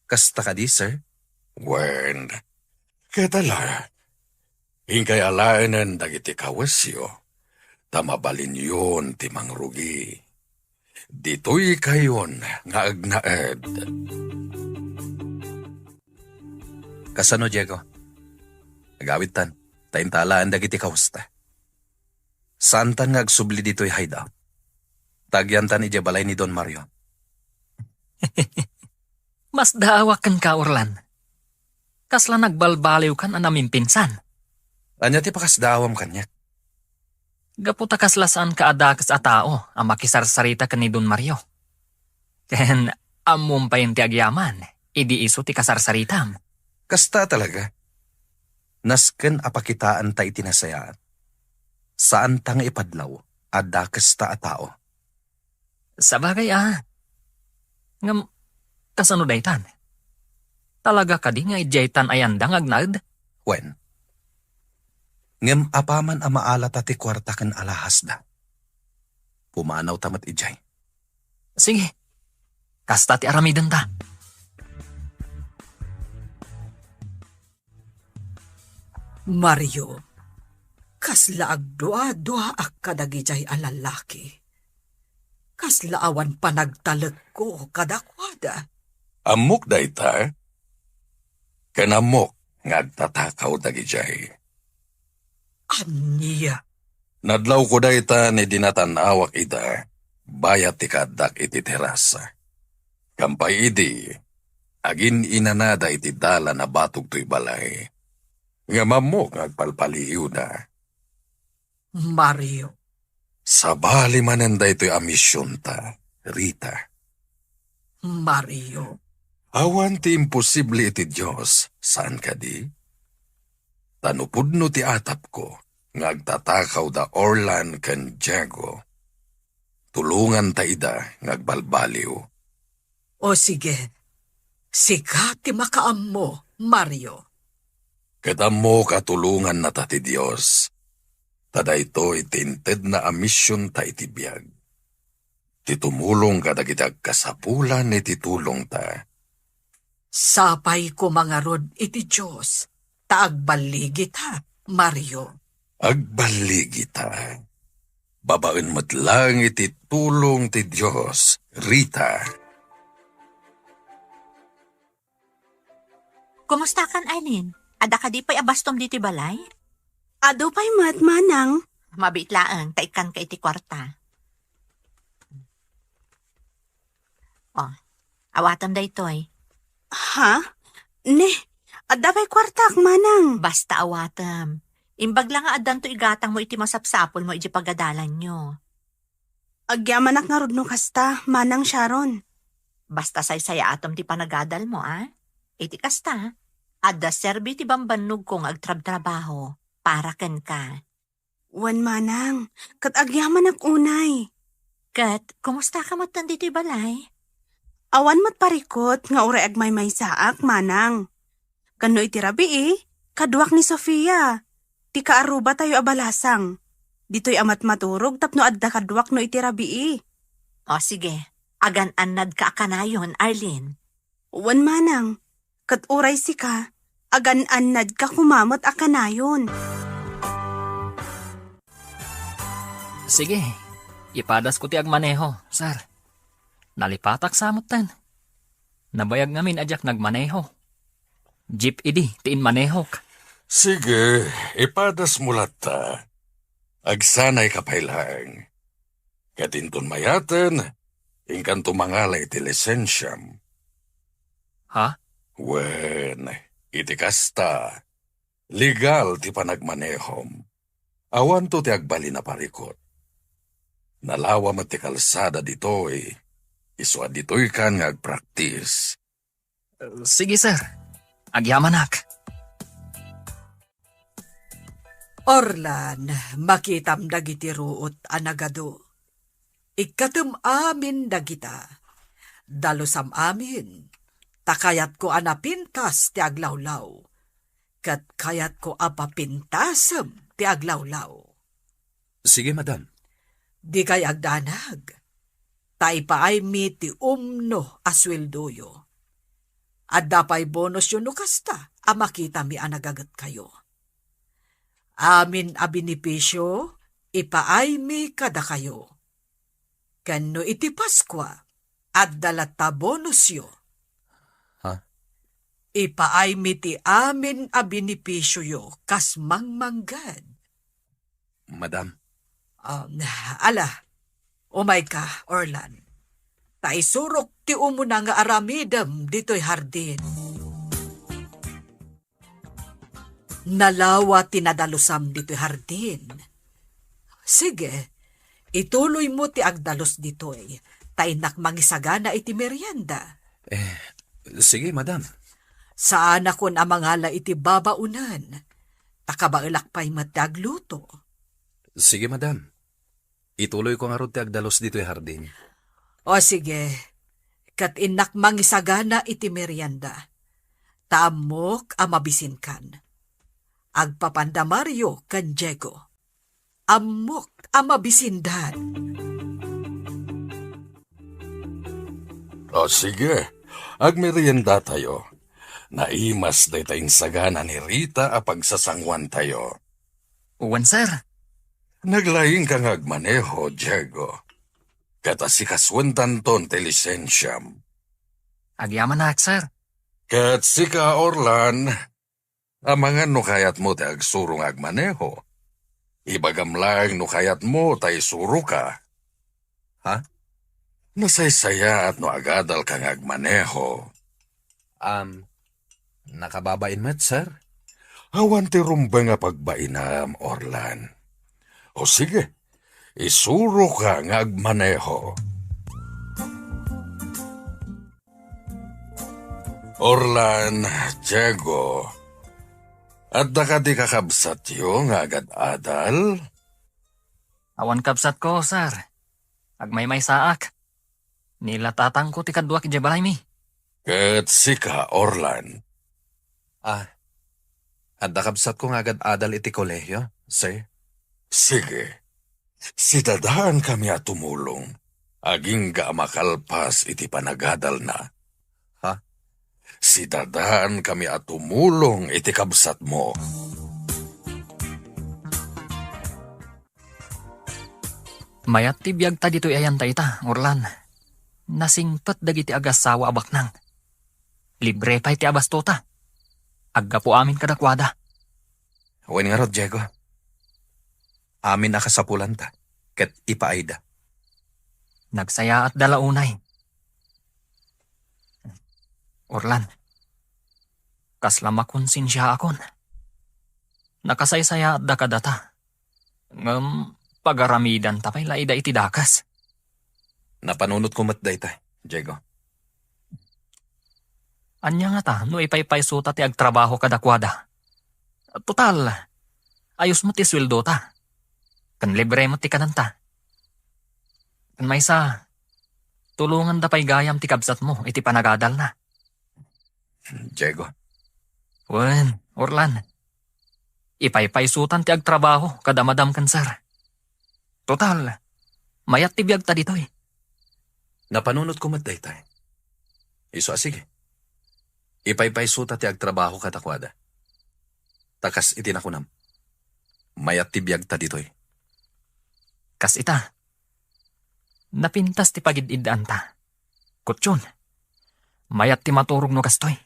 Kasta ka di, sir? Wen, ketala. Hingkay alaanan dagiti kawasyo. Tamabalin yun ti mangrugi. Dito'y kayon nga agnaed. Kasano, Diego? Agawit tan, taintalaan dagiti kawasta. Saan tan nga agsubli dito'y hideout? Tagyan tan ije balay ni Don Mario. Mas daawak kan ka, Orlan. Kasla nagbalbaliw kan anamin pinsan. Anya ti pakasdawam kanya. Gaputa kasla saan kaadakas a tao ang makisarsarita kan ni Don Mario. Ken amum pa yung ti agyaman, idi iso ti kasarsaritam. Kasta talaga. Nasken apakitaan ta itinasayaan. Saan tang ipadlaw, adda kasta a tao. Sa bagay ngam, kasano daytan? Talaga ka di nga ijaytan ayandang agnad? Wen? Ngem apaman a maalat ti kwarta ken alahas da. Pumanaw tamat ijay. Sige, kasta ti aramiden ta. Mario, kasla agdua-dua ak kadagijay a lalaki. Kasla awan panagtalag ko kadakwada. Amok dayta. Kanamok nga agtatakaw dagijay. Aniya, Nadlaw ko dayta ni dinatanawak ida. Bayat ti kadak iti terasa. Kampay idi. Agin inanada iti dala na batog to'y balay. Nga mamok agpalpaliw na. Mario, Sa bali mananda ito'y amisyon ta, Rita. Mario, Awan ti imposible iti Diyos, saan ka di? Tanupudno ti atap ko, ngagtatakaw da Orlan ken Diego. Tulungan ta ida, ngagbalbaliw. o sige, sika ti makaam mo, Mario. Kadam mo katulungan na ta ti Diyos. Tada ito itinted na amisyon ta iti biyag. Titumulong kadagitag kasapulan iti tulong ta. Sapay ko mga rod iti Diyos, taagbaligi ta, Mario. Agbaligi ta. Babaen matlang iti tulong ti Diyos, Rita. Kumusta kan, Aileen? Ada ka di pa'y abastom diti balay? Ado pa'y manang. Mabitlaang, taikan ka iti kwarta. Awatam da ito'y. Ha? Ne, ada pa'y kwartak, manang. Basta awatam. Imbag lang nga adan to igatang mo iti masapsapol mo iti pagadalan nyo. Agyamanak nga rod no kasta, manang Sharon. Basta say-saya atom ti panagadal mo, Iti kasta, adda serbi ti bambannog kong agtrab-trabaho para ken ka. Wan manang, kat agyaman ak unay. Kat, kumusta ka mo dito balay? Awan mat parikot nga ure agmay saak manang. Kano iti rabi kaduak ni Sofia. Ti kaaruba tayo abalasang. Dito'y amat maturog tapno adda kaduak no iti rabi. O sige, agan-anad ka akanayon, Arlene. Wan manang, kat uray si ka, agan-anad ka kumamot akanayon. Sige, ipadas ko ti agmaneho, sir. Nalipatak samutan. Nabayag ngamin ajak nagmaneho. Jeep idi, tiin manehok. Sige, ipadas mo lata. Agsanay kapailang. Katinton mayaten, ingkan tumangalay ti lisensyam. Ha? Wen, iti kasta. Legal ti panagmanehom. Awan to ti agbali na parikot. Nalawa mo ti kalsada ditoy. Iswa ditoy kan nga agpraktis. Sige, sir. Agyamanak. Orlan, makitam dagiti ruot anagado. Ikatem amin dagita. Dalusam amin. Takayat ko anapintas ti aglawlaw. Kat kayat ko apapintasem ti aglawlaw. Sige, madam. Di kay agdanag. Taipaay mi ti umno asweldoyo. At dapay bonus yun no kasta, makita mi anagagat kayo. Amin a binipisyo, ipaay mi kada kayo. Kano iti Paskwa, at dalata bonus yo. Ha? Ipaay mi ti amin a binipisyo yo, kas mangmanggad. Madam. Ala, umay ka, Orlan. Taisurok ti umuna nga aramidam dito'y hardin. Nalawa tinadalusam dito'y hardin. Sige, ituloy mo ti agdalos dito'y. Tainak mangisagana iti merienda. Sige, madam. Saan akon amangala iti babaunan? Takabailak pa'y matagluto. Sige, madam. Ituloy ko nga ron ti agdalos dito'y hardin. O sige, kat inak mangisagana iti merienda. Taamok amabisin kan. Agpapanda Mario kan Diego. Amok amabisindan. O sige, agmerienda tayo. Naimas day tayong sagana ni Rita a pagsasangwan tayo. Uwan, sir. Naglaying kang agmaneho, Diego. Katasikaswentan ton ti lisensyam. Agyamanak, sir. Kat sika, Orlan, amangan no kayat mo ti agsurong agmaneho. Ibagam lang no kayat mo tay suro ka. Ha? Nasaysaya at no agadal kang agmaneho. Nakababain met, sir? Awan ti rumba nga pagbainam, Orlan. O sige, isuro ka nga agmaneho. Orlan, Diego, at da ka di kakabsat yung agad-adal? Awan kapsat ko, sir. Agmay-may saak. Nilatatang ko ti kadwa ki Jebalay mi. Kat sika, Orlan. Adda kabsat ko nga agad adal iti kolehiyo, sir? Sige, si dadaan kami at tumulong. Aging ga makalpas iti panagadal na. Ha? Si dadaan kami at tumulong iti kabsat mo. Mayat ti biyag ta dito'y ayan ta ita, Orlan. Nasingpet dagiti agasawa abaknang. Libre pa iti abastota. Agga po amin kadakwada. Wen nga rod, Diego. Amin nakasapulan ta. Ket ipaayda. Nagsaya at dalaunay. Orlan, kaslama konsensya akon. Nakasaysaya at dakadata. Pagaramidan tapay laida iti dakas. Napanunot ko matday ta, Diego. Anya nga ta, no ipaypaysuta ti agtrabaho kadakwada. Total, ayos mo ti sweldo ta. Kan libre mo ti kananta. Kan maysa, tulungan da pay gayam ti kabsat mo, iti panagadal na. Diego, Wen, Orlan. Ipaypaysutan ti agtrabaho kada madam kansar. Total, mayat ti biyag ta ditoy. Napanunot ko matdaytay. Iso sige. Ipaypaysuta ti agtrabaho katakwada. Takas itinakunam. Mayat ti biyag ta ditoy. Kas ita, napintas ti pagid-idaan ta. Kutsyon, mayat ti maturog no kastoy.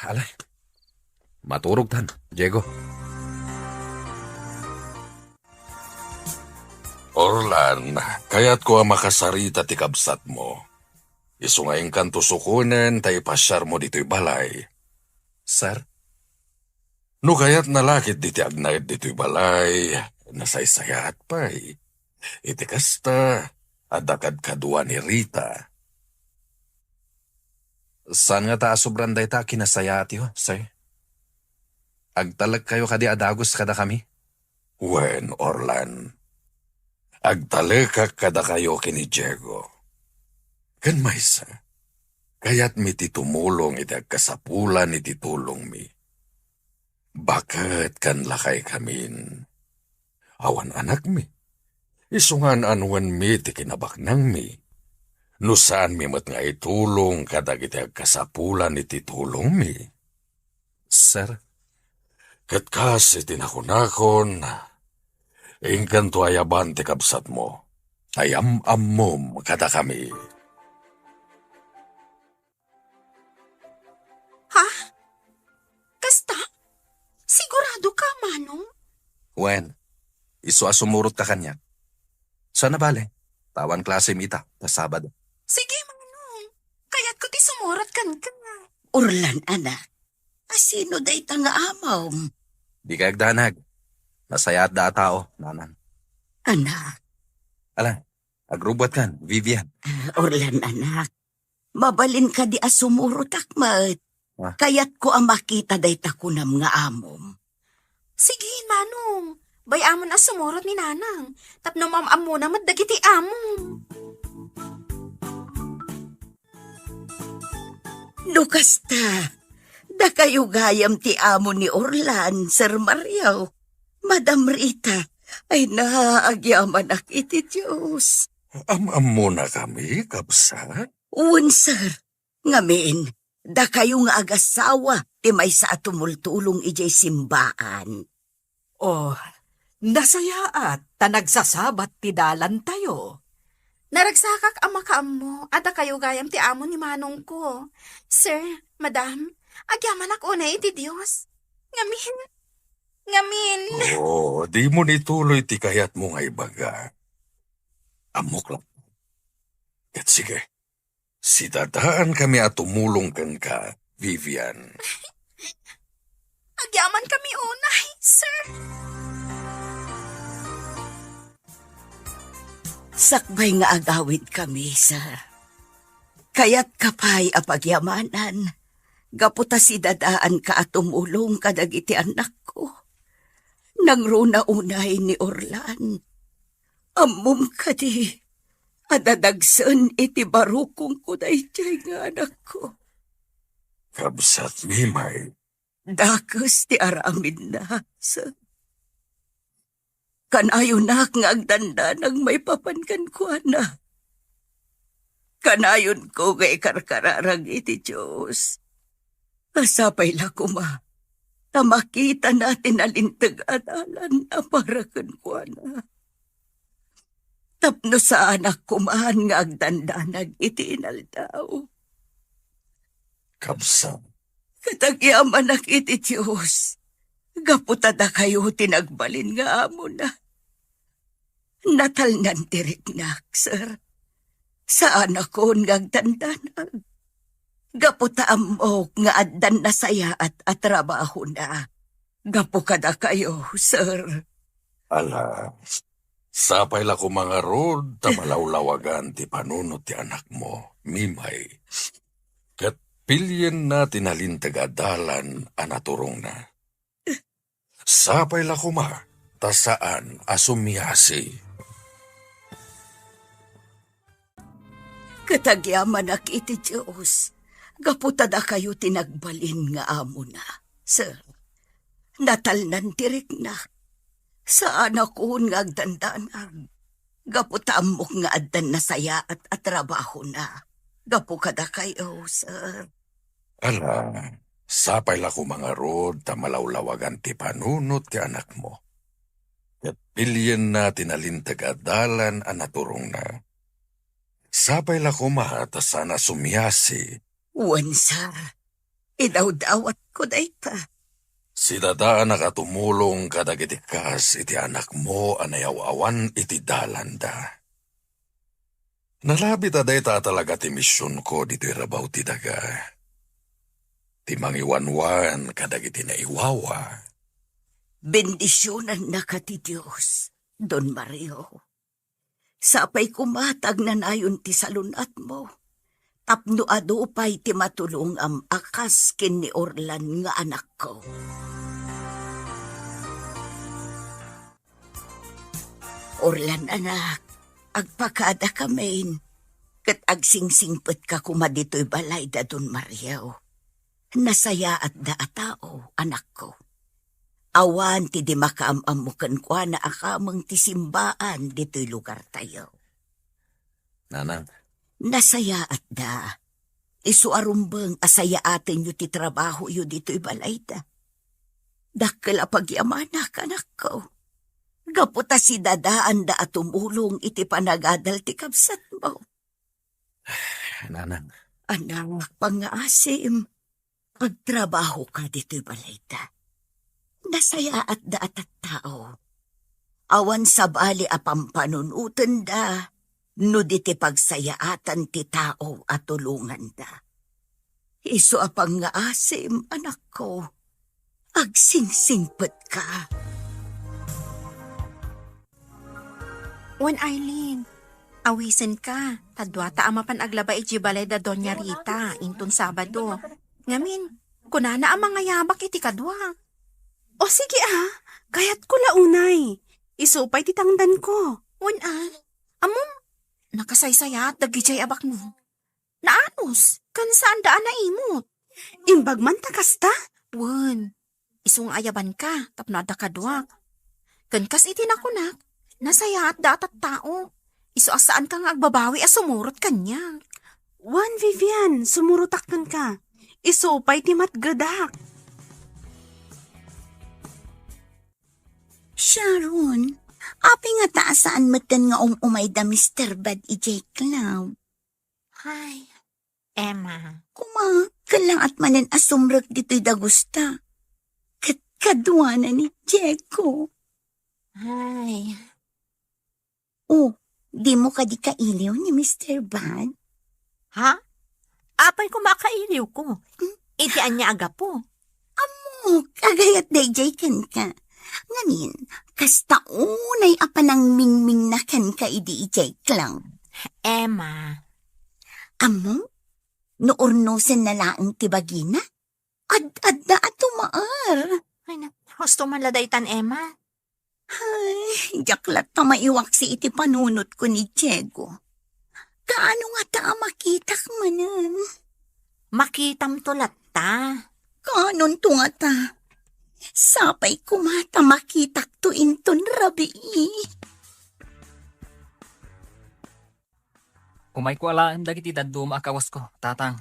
Alay. Maturog tan, Diego. Orlan, kaya't ko ang makasarita ti kabsat mo. Isu nga yung kanto sukunen, tayo pasyar mo dito'y balay. Sir? No kaya't nalakit diti agnayad dito'y balay, nasaysayat pa'y. Iti kasta, adakad kadwa ni Rita. Saan nga ta sobranday ta kinasayati ho, sir? Agtalag kayo kadi adagos kada kami? Wen, Orlan. Agtalekak kada kayo kini Diego. Kan maysa, kaya't mi ti tumulong iti agkasapulan iti tulong mi. Bakit kan lakay kamin? Awan anak mi. Isungan anwan mi ti kinabaknang mi. No saan mi mat nga itulong kadag iti agkasapulan iti tulong mi. Sir? Kat kasi tinakunakon, ingkan to ayaban ti kabsat mo. Ayam-ammom kada kami. Ha? Kasta? Sigurado ka, Manong? Wen, iso asumurot ka kanya. Sana bale, tawan klase mita, ta Sabado. Sige, Manong. Kaya't ko ti sumurat kan ka. Orlan, anak. Asino day ta nga amaw? Di kayag danag. Nasayat da tao, nanan. Anak, Ala, agrubot kan, Vivian. Orlan, anak. Mabalin ka di asumurot akmat. Ah. Kaya't ko ang makita day ta kunam nga amom. Sige, Manong. Bayamon na sumurot ni Nanang. Tapno mamam na madagiti among. Nukasta, da kayo gayam ti amo ni Orlan, Sir Mariaw. Madam Rita, ay naagyaman ak iti Diyos. Am-am muna kami, kabsat. Un, sir. Ngamin, da kayo nga agasawa, ti may sa atumultulong ijay simbaan. Oh, nasayaat, ta nagsasabat ti dalan tayo. Naragsakak ang makaam mo, at kayo gayam ti amo ni Manong ko. Sir, Madam, agyaman ako na iti Diyos. Ngamin. Oo, di mo nituloy ti kayat mo nga ibaga. Amok lang. At sige, sidadaan kami at tumulong kan ka, Vivian. Agyaman kami unay, sir. Sakbay nga agawid kami, sir. Kaya't kapay apagyamanan. Gaputa si dadaan ka at tumulong kadagiti anak ko. Nang runa unay ni Orlan. Amom ka di. Adadagsan iti barukong ko na iti nga anak ko. Kabsat Mimay. Dakos ti aramin na, sir. Kanayo na nga agdanda ng may papankan ko, na. Kanayon ko kay karkararang iti Diyos. Asapay la kuma. Na makita natin alintag-adalan na parakan ko, na. Tapno sa anak kumahan nga agdandanag iti inaldaw. Kabsat. Katagyaman ak iti Diyos. Gaputada kayo tinagbalin nga amo na. Natal nan tiriknak, sir. Sa anak ko nga agdandanag. Gaputa amok nga addan na saya at trabaho na. Gapukada kayo, sir. Ala, sapay la ko mga rod, tamalawlawagan ti panunot ti anak mo, Mimay. Kat Pilyen na tinalintag adalan anaturong na. Sapay la kuma, tasaan asumyasi. Katagyaman ak iti Diyos. Gaputada kayo tinagbalin nga amo na. Sir, natalnan tirik na. Saan akon nga agdandanag. Gaputamok nga addan na saya at trabaho na. Gapu kada kayo, sir. Ala, sapay la ko mga rod ta malawlawagan ti panunot ti anak mo. At pilyen na tinalintag adalan anaturong na. Sapay la ko ta sana sumyasi. Wansa, idaw-dawat ko dayta. Si dada nakatumulong kadagitikas iti anak mo anayaw-awan iti dalanda. Nalabi taday ta talaga ti misyon ko dito'y rabaw ti daga. Ti mangiwanwan kadagiti naiwawa. Bendisyonan na ka ti Diyos, Don Mario. Sapay kumatag na nayon ti salunat mo. Tapno adupay ti matulong am akas ken ni Orlan nga anak ko. Orlan anak, agpakada kamain. Kat agsingsingpet ka kumadito'y balay da Don Mario. Nasaya at daatao, anak ko. Awan ti di makaamamukan kwa na akamang ti simbaan dito'y lugar tayo. Nanang, Nasaya at da. Isuarumbang asaya atin yu ti trabaho yu dito'y balay da. Dakkel apagyamanak, anak ko. Gaputa si dadaan da at tumulong iti panagadal ti kabsat mo. nanang, Anak, pangaasim. Pagtrabaho ka dito'y balay da. Nasaya at da at tao. Awan sa bali apampanunutan da. No di ti pagsayaatan ti tao at tulungan da. Iso apang nga asim, anak ko. Agsingsingpet ka. Wan Eileen, awisan ka. Tadwata amapan aglaba iti balay da Doña Rita, intun Sabado. Ngamin, kunana ang mga yabak iti kadwa. O sige kayat ko launay. Isupay ti tangdan ko. Wan amom, nakasaysayat dagijay abak no. Naanos, kan saan daan na imot? Imbag man takasta? Wan, isung ayaban ka, tapno ada kadwak. Kan kas iti nakunak, nasayat datat tao. Isu asaan kang agbabawi a sumurot kanya. Wan Vivian, sumurutakkan ka. Isupay ti matgadak. Sharon, api nga taasaan matan nga umay da Mr. Bad ijay Cloud. Hay, Emma. Kalang at manan asumrag dito'y da gusta. Kadwa na ni Jeko. Hay. Oh, di mo ka di kailiw ni Mr. Bad? Ha? Apay kumakailiw ko. Itian niya aga po. Oh, kagayat dayjay kan ka. Ngamin, kasta unay apanang mingming na kan ka idi ijay klang. Emma. Amo? Noornosen na laang tibagina? Ad na atumaar. Ay, husto man ladaytan, Emma. Ay, jaklat na maiwak si iti panunot ko ni Diego. Kaano nga ta makitak manan? Makitam tulat ta. Kanon to nga ta? Sapay kumata makitak to inton rabi. Umay ko alaam dagiti dadum akawas ko, tatang.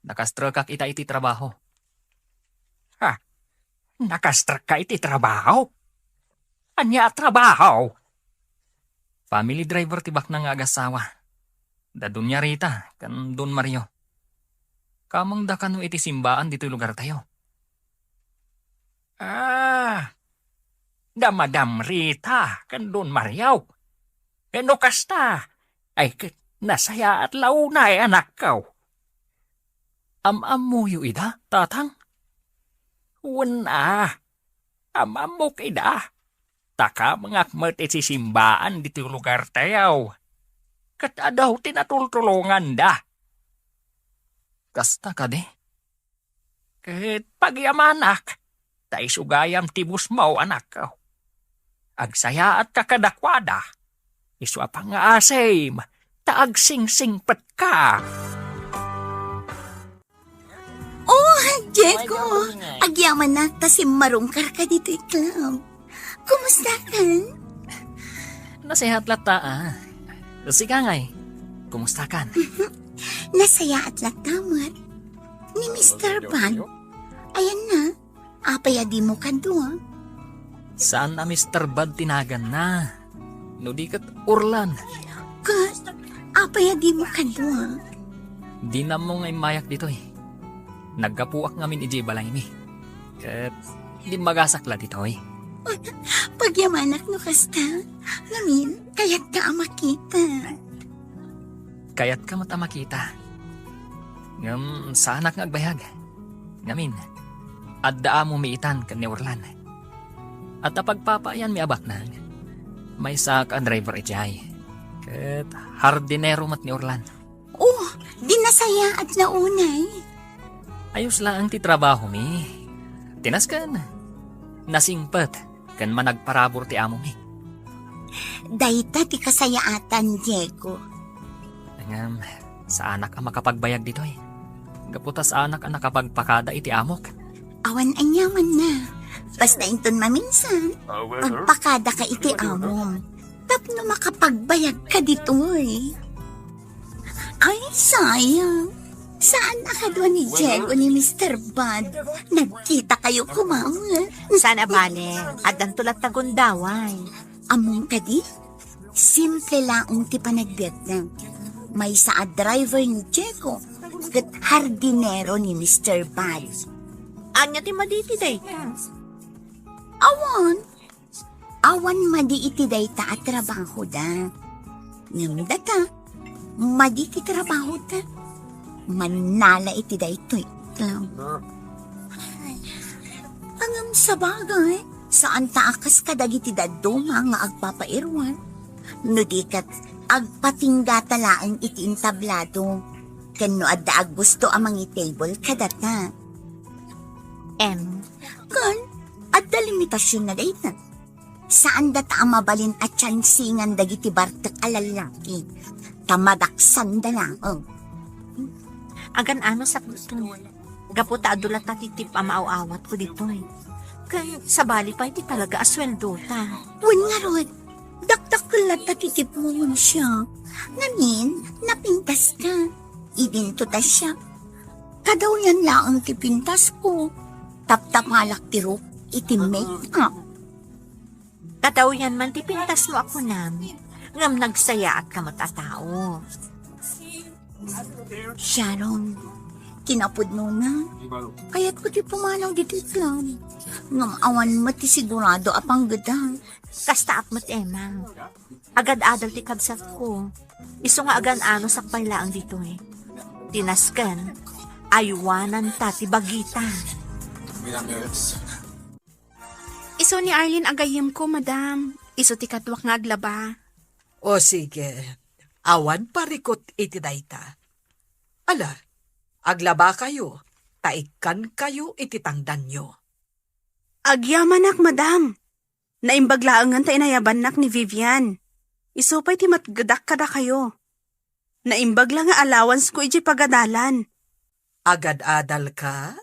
Nakastra kak ita iti trabaho. Ha? Nakastra ka iti trabaho? Anya trabaho? Family driver tibak na nga agasawa. Dadun niya Rita, kan Don Mario. Kamang da kanu iti simbaan dito lugar tayo. Da Madam Rita, kan Don Mario. Eno kasta? Ay, nasaya at launay anak kaw. Am-am mo yu ida, tatang? Wala. Amam mo kida. Taka mangakmat iti simbaan dito lugar tayo. Kat adaw tinatultulungan da. Kasta ka di. Kahit pagyamanak, tay sugayam tibus mo anak ko. Agsaya at kakadakwada, iso apang nga asem, taag sing-singpat ka. Oh, Diego! Agyaman na ta si marungkar ka dito iklam. Kumusta ka? Nasihat lata Sige ngay, kumusta kan? Nasaya at latamot. Ni Mr. Bud. Ayan na, apayadi mo ka doon. Saan na Mr. Bud tinagan na? No di kat urlan. Kat, apayadi mo ka doon. Di na mo ngay mayak dito eh. Nagkapuak ngamin iji balay mi. Kat di magasakla dito eh. Pagyamanak no kasta. Ngamin, kaya't ka makita. Kaya't ka mata makita. Ngam saanak nga agbayag. Ngamin, adda mo miitan kan ni Orlan. At pagpapayan mi abak na, may sak ang driver ijay. Kat hardinero mat ni Orlan. Oh, di nasaya at naunay. Ayos lang ang titrabaho mi. Tinaskan. Nasingpat kan managparabor ti amo mi. Dayta ti kasayaatan, Diego. Ngam, sa anak ang makapagbayag dito eh. Gaputas anak ang nakapagpakada iti amok. Awan anyaman na. Basta inton maminsan, pagpakada ka iti amom. Tapno makapagbayag ka dito eh. Ay, sayang. Saan nakadwa ni Diego ni Mr. Bud? Nagkita kayo kumama. Sana bale, adan tulat tagundaway. Among kadi? Simple laong ti panagbiag na. May saad driver ni Diego kat hardinero ni Mr. Bud. Anya ti maditi day ka. Awan madiiti day ta at trabaho da. Ngamda ta, maditi trabaho ta. Manala iti day to iklam. Angam sa bagay, saan taakas kadagiti daduma nga agpapairwan. No di kat agpatinggatalaan iti intablado. Kano adda aggusto amang table kadata. Kan, adda limitasyon na dayta. Saan data ang mabalin at tsansingan dagiti bartek alalaki. Tamadaksan da lang. Agan ano sa gusto. Gaputa adulat na titip ang maaawat ko dito eh. Kan sa bali pa iti talaga asweldo ta. Wen nga rod, dakdakulat na titip mo yun siya. Ngamin, napintas ka. Idinto ta siya. Kadaw yan lang ang tipintas ko. Tap-tap halak tiro, iti make-up. Kataw yan man tipintas mo ako namin. Ngam nagsaya at kamot a tao. Sharon, kinapod mo na. Kaya't ko di pumalaw dito lang. Ngam awan mo ti sigurado apang gada. Kasta apmat emang. Agad-adal ti kabsat ko. Iso nga agan ano sakpay laang dito eh. Tinaskan, aywanan ta ti bagita. Iso ni Arlene agayem ko, madam. Iso ti katwak nga aglaba. O sige, awan parikot iti dayta. Ala, aglaba kayo, taikan kayo iti tangdan nyo. Agyamanak, madam. Naimbaglaangan ta inayabanak ni Vivian. Isupay ti matgadak kada kayo. Naimbagla nga allowance ko iji pagadalan. Agad-adal ka?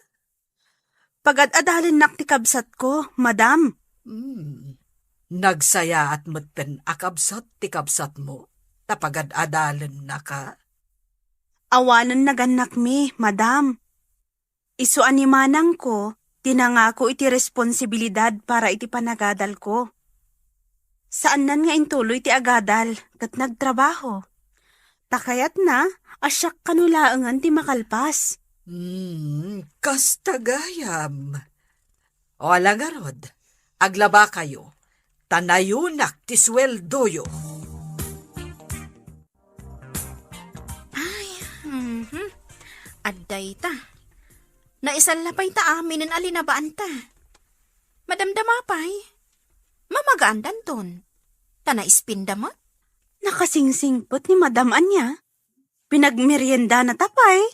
Pagad-adalan nak ti kabsat ko, madam. Nagsaya at maten akabsat ti kabsat mo. Tapagad-adalan na ka? Awanan naganak mi, madam. Isu animanang ko, tinangako iti responsibilidad para iti panagadal ko. Saan nan nga intuloy ti agadal kat nagtrabaho? Takayat na, asyak kanulaangan ti makalpas. Kastagayam. O alagarod, aglaba kayo, tanayunak ti sweldoyo. Adday ta. Naisalapay ta amin ng alinabaan ta. Madamdamapay. Mamagaan danton. Tanaispinda mo? Nakasingsingpot ni madam Anya. Pinagmerienda na tapay.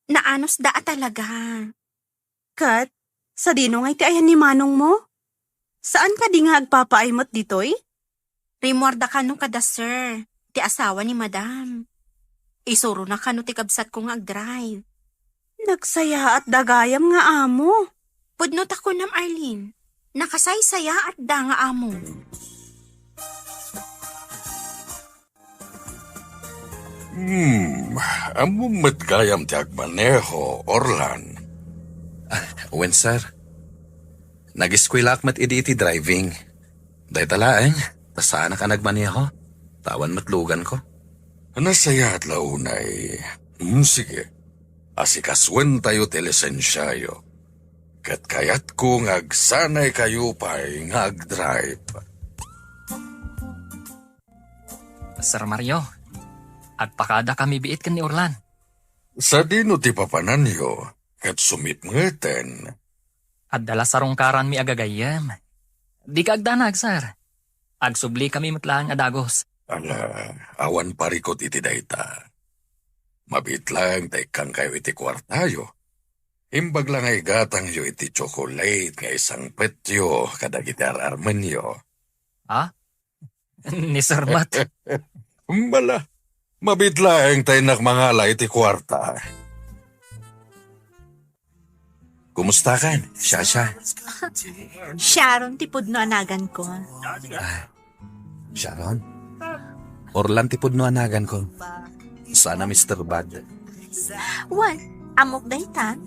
Naanos daa talaga. Kat, sa dino nga iti ayan ni Manong mo? Saan ka di nga agpapaaymot ditoy? Rimorda ka no kada sir. Ti asawa ni madam. Isuro na ka no ti kabsat ko nga ag-drive. Nagsaya at dagayam nga amo. Pudnot ako nam Arlene. Nakasaysaya at da nga amo. Among matgayam ti agmaneho, Orlan. Wen, sir. Nag-eskwela akmat iti driving. Day talaeng, tasaan ka nagmaneho. Tawan matlugan ko. Nasaya at launay. Sige. Asikaswen tayo ti lisensyayo. Kat kayat ko ngagsanay kayo pa'y ngag-drive. Sir Mario, agpakada kami biit kan ni Orlan. Sa dino ti papananyo, kat sumipngeten. At dala sarong karan mi agagayam. Di ka agdanag, sir. Agsubli kami matlaang adagos. Ala, awan parikot iti dayta. Mabit lang kang kayo iti kwartayo. Imbag lang ay gatang yo iti chocolate nga isang petyo kada gitar armenyo. Ha? Ni Sir Mat. Bala, mabit lang tayo nakmangala iti kwarta. Kumusta kan, Shasha? Sharon, tipod no anagan ko. Sharon? Orlan tipod no anagan ko. Sana Mr. Bad. Wan, amok daytan.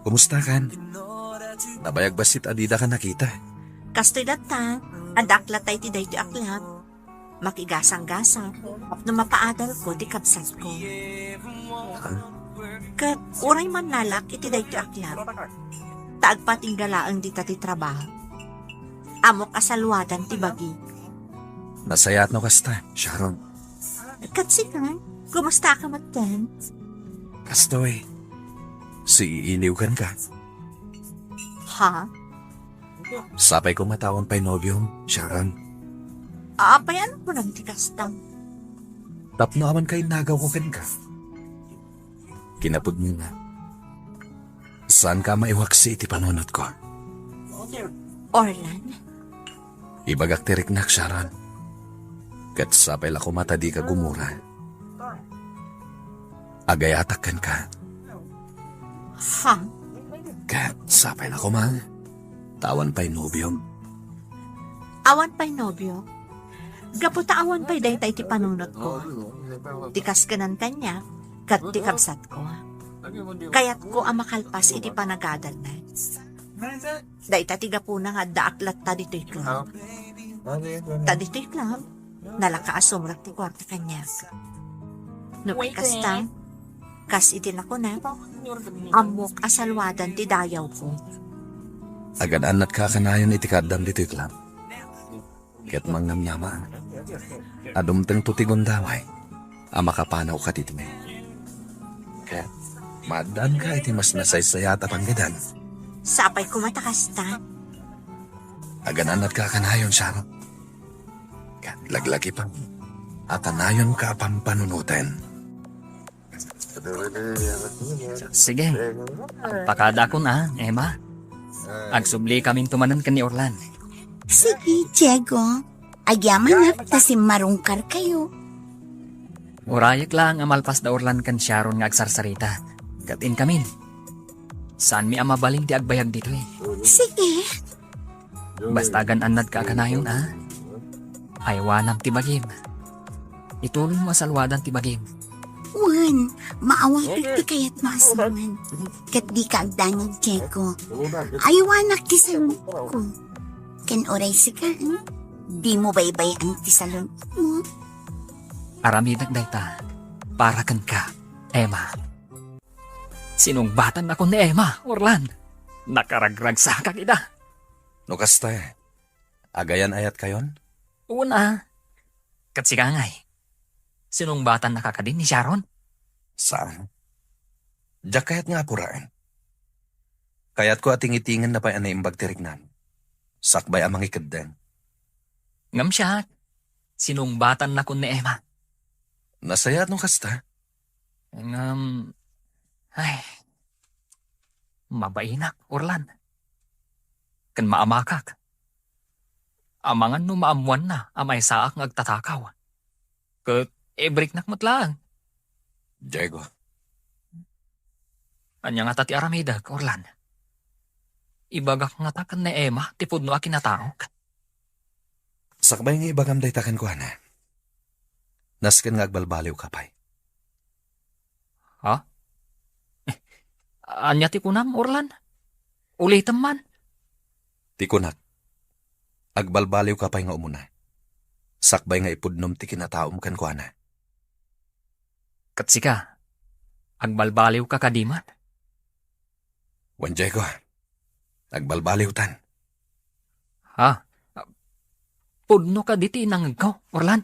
Kumusta kan? Nabayag basit adida ka nakita. Kastoy datan, adaklat tayo ti dayto aklat. Makigasang-gasang, no mapaadal ko di kapsat ko. Kat uray man nalak iti dayto aklat. Taagpating galaang di ti trabaho. Amok asalwadan ti bagi. Nasayat no kasta, Sharon. Kat sikan, kumusta ka maten? Kastoy. Iiliw kan ka. Ha? Sapay ko matawon pa'y nobyong, Sharon. Apayan mo lang ti kastang. Tapno aman kay nagaw ko kan ka. Kinapod mo na. Saan ka maiwaksi iti panunot ko? Orlan? Ibagak tirik nak, Sharon. Kat sapay lako mata di ka gumura. Agayatak kan ka. Ha? Kat sapay lako man. Tawan pa'y nobyong. Awan pa'y nobyo. Gaputa awan pa'y daytay ti panunot ko. Tikas ganan kanya, kat ti kabsat ko. Kayat ko ang makalpas iti panagadal na. Dayta ti gapuna nga daaklat ta dito'y club. Ta dito'y club, nalakaasumrak ti kwarta kanya. Nupay kasta, kas itin ako na, amok asalwadan ti dayaw ko. Agadaan at kakanayon iti kadam dito'y club. Ket mangnamnama. Adumteng tutigon daway. Amakapanaw ka titi me. Ket madan ka iti mas nasaysayat at anggadan. Sapay ko matakasta. Agadaan at kakanayon, Sharon. Ket laglagi pa. At anayon ka pampanunutin. Sige, agpakada ko na, Emma. Agsubli kaming tumanan kan ni Orlan. Sige, Diego. Agyaman na si marungkar kayo. Urayak lang amalpas da Orlan kan Sharon nga agsarsarita. Gatin kamin. Saan mi amabalin ti agbayag dito eh. Sige. Basta gananad ka kanayon Aywanam ti bagim. Ituloy mo asalwadan ti bagim. Wan, maawapit ti kayat maasaman. Kat di ka agdanag, Diego. Aywanak ti salon ko. Ken oray sikaan. Di mo baybayan ti salon mo. Aramidag dayta. Para kan ka, Emma. Sinungbatan ako ni Emma, Orlan. Nakaragrag sa kakita. No kasta agayan ayat kayon? Una, katsikangay. Sinungbatan nakakadin ni Sharon? Saan? Diyak kayat nga apuraan. Kayat ko ating itingan na pa anaimbag tirignan. Sakbay amang ikadden. Ngam siya, sinungbatan na kun ni Emma. Nasayat no kasta? Ngam, Ay, mabainak, Orlan. Kan maamakak. Amangan no maamuan na amay saak ngagtatakaw. Kat ebrik nakmat lang. Diego, Anya nga tati aramidag, Orlan. Ibagak nga takan ni Emma, tipod no akinataok. Sakbay nga ibagam day takan ko, ana. Nasken nga agbalbaliw kapay. Ha? Anya ti kunam, Orlan? Ulitam man. Tikunak. Agbalbaliw kapay nga umuna. Sakbay nga ipudnom ti kinataom kan ko, ana. Katsika, agbalbaliw ka kadimat. Wan Diego, agbalbaliw tan. Ha? Pudno ka diti nang ko, Orlan.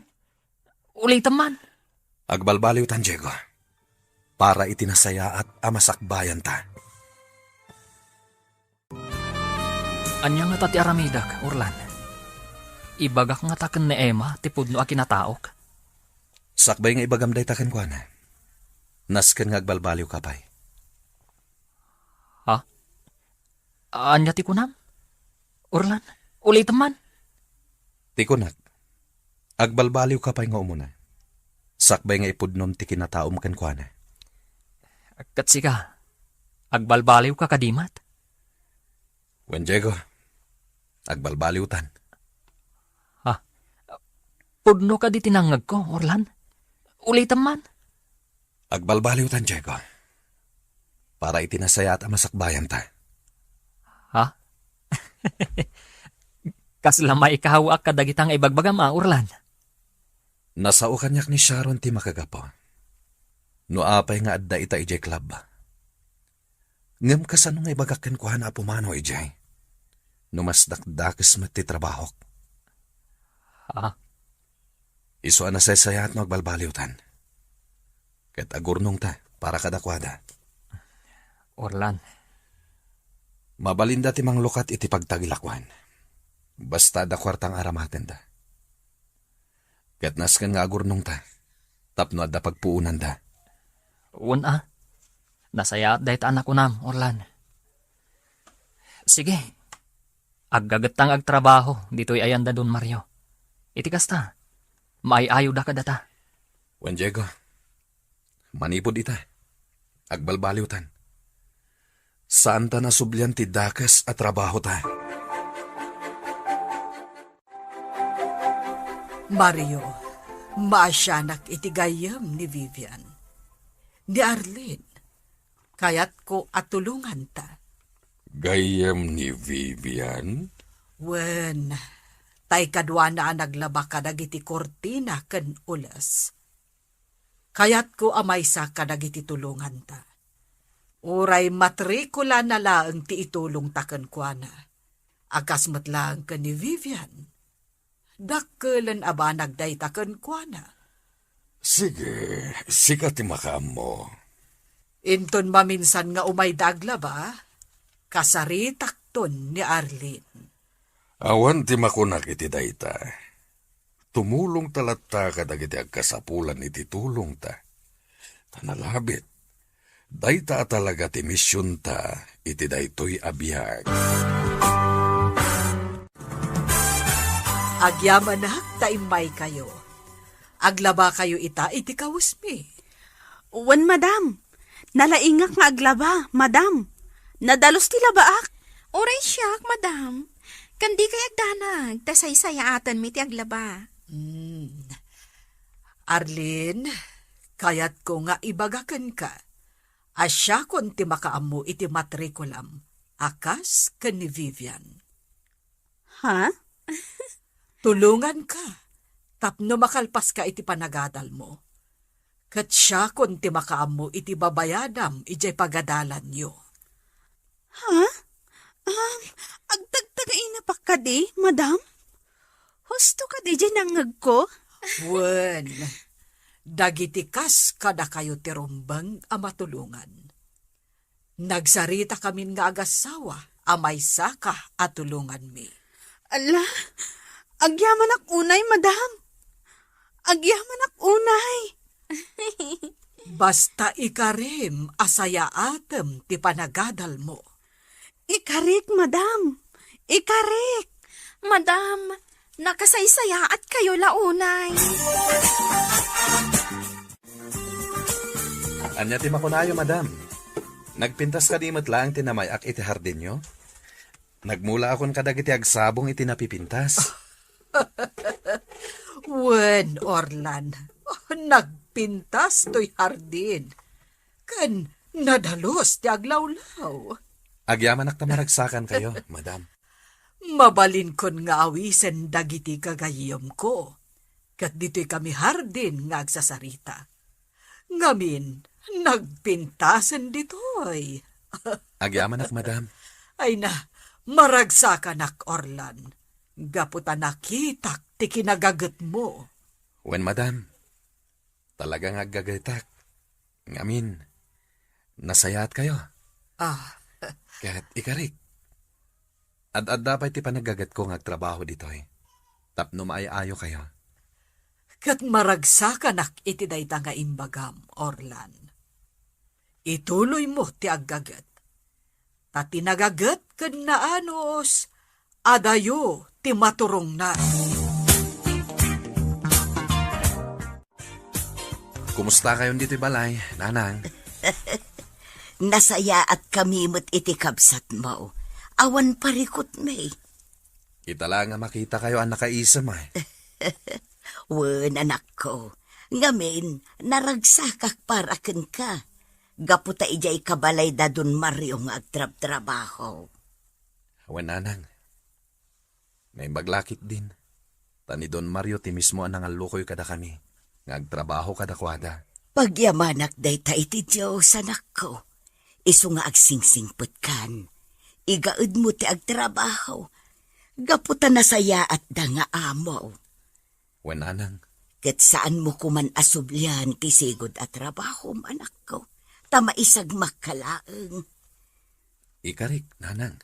Ulitam man. Agbalbaliw tan, Diego. Para itinasaya at amasakbayan ta. Anya nga tati aramidag, Orlan. Ibagak nga taken ni Emma, tipudno akinataok. Sakbay nga ibagam day takan ko, ana. Nasken nga agbalbaliw kapay. Ha? Anya ti kunam? Orlan, ulitam man. Tikunak. Agbalbaliw kapay nga umuna. Sakbay nga ipudnom ti kinataom kan ko, ana. Katsika, agbalbaliw ka kadimat. Wan Diego, agbalbaliw tan. Ha? Pudno ka di tinangag ko, Orlan. Ulitam man. Agbalbaliw tan, Diego. Para itinasaya at amasakbayan ta. Ha? Kaslamay ikahawa ka dagitang ibagbagam, Orlan. Nasao kanyak ni Sharon ti makagapo. No apay nga adda ita ijay club. Ngam kasano nga ibagakan ko na apumano ijay. No mas dakdakis mat ti trabahok. Ha? Iso na saya at magbalbaliw tan. Ket agurnong ta para kadakwada. Orlan. Mabalinda ti manglukat iti pagtagilakwan. Basta da kwartang aramaten da. Ket nasken nga agurnong ta. Tapno adda pagpuunan da. Una, nasaya at dahit anak ko nam, Orlan. Sige, aggagatang agtrabaho, dito'y ayanda dun, Mario. Iti kasta, maiayo da ka data. Juan Diego, manipod ita, agbalbaliw tan. Saan ta nasublyan ti dakas at trabaho ta? Mario, maasyanak iti gayam ni Vivian. Ni Arlene, kayat ko at tulungan ta. Gayam ni Vivian? Wen, tay kadwa na naglaba ka dagiti kortina ken ulas. Kayat ko amay sa kadagiti tulungan ta. Uray matrikula na laang ti itulong ta ken kuana. Akas matlang ken ni Vivian. Dakkelan aba nagday ta ken kuana. Sige, sikat ti makaam mo. Inton maminsan nga umay dagla ba? Kasaritak ton ni Arlene. Awan ti makunak iti dayta. Tumulong talatta kadag iti agkasapulan iti tulong ta. Tanalabit, dayta talaga ti misyon ta iti daytoy abiyag. Agyamanak taimay kayo. Aglaba kayo ita iti kawusmi. Wan, madam. Nalaingak nga aglaba, madam. Nadalos ti labaak. Oray siyak, madam. Kandi kay agdanag, tasay-sayatan mi ti aglaba. Arlene, kayat ko nga ibagakan ka. Asya kon ti makaamu iti matrikulam. Akas ken ni Vivian. Ha? Tulungan ka. Tapno makalpas ka iti panagadal mo. Kat siya kon ti makaam mo iti babayadam iti pagadalan nyo. Ha? Agtagtagay na pa ka di, madam? Husto ka di dyan nangag ko? Wen, dagiti kas kada kayo ti rumbang a matulungan. Nagsarita kami nga agasawa, amay saka at tulungan mi. Ala, agyaman ak unay, madam. Agyaman ak unay. Basta ikarim asaya atem ti panagadal mo. Ikarik, madam. Ikarik. Madam, nakasaysaya at kayo launay. Anya ti makunayo, madam. Nagpintas ka di lang tinamay ak iti hardin nyo? Nagmula akon kadag iti agsabong iti napipintas. Wen, Orlan, nagpintas to'y hardin. Kan nadalos ti aglawlaw. Agyaman ak tamaragsakan kayo, madam. Mabalin kon nga awisen dagiti kagayom ko. Kat dito'y kami hardin nga agsasarita. Ngamin, nagpintasan dito'y. Agyaman ak, madam. Ay na, maragsakan ak, Orlan. Gaputa nakitak ti kinagagat mo. Wen, madam. Talagang aggagatak. Ngamin, nasayat kayo. Ah, Kaya't ikarik. Ad dapat ti panagagat ko ngagtrabaho dito'y. Tapno maayayo kayo. kat maragsakan ak iti dayta nga imbagam, Orlan. Ituloy mo ti aggagat. Tati nagagat ken naanos, adayo ti maturong na. Kumusta kayon dito'y balay, nanang? Nasaya at kami mo't iti kabsat mo. Awan parikot may. Itala nga makita kayo ang nakaisam ay. Wen, anak ko. Ngamin, naragsakak para ken ka. Gaputa ijay kabalay da dun Mario nga agtrab-trabaho. Awan, nanang. May baglakit din. Tani Don Mario ti mismo anang alukoy kada kami. Ngagtrabaho kada kwada. Pagyamanak day ta iti Diyos, anak ko. Isu nga agsingsingput kan. Igaud mo ti agtrabaho. Gaputa nasaya at da nga amo. Wen, nanang. Ket saan mo kuman asublyan ti sigod at trabaho, anak ko. Tamaisag makalaeng. Ikarik, nanang.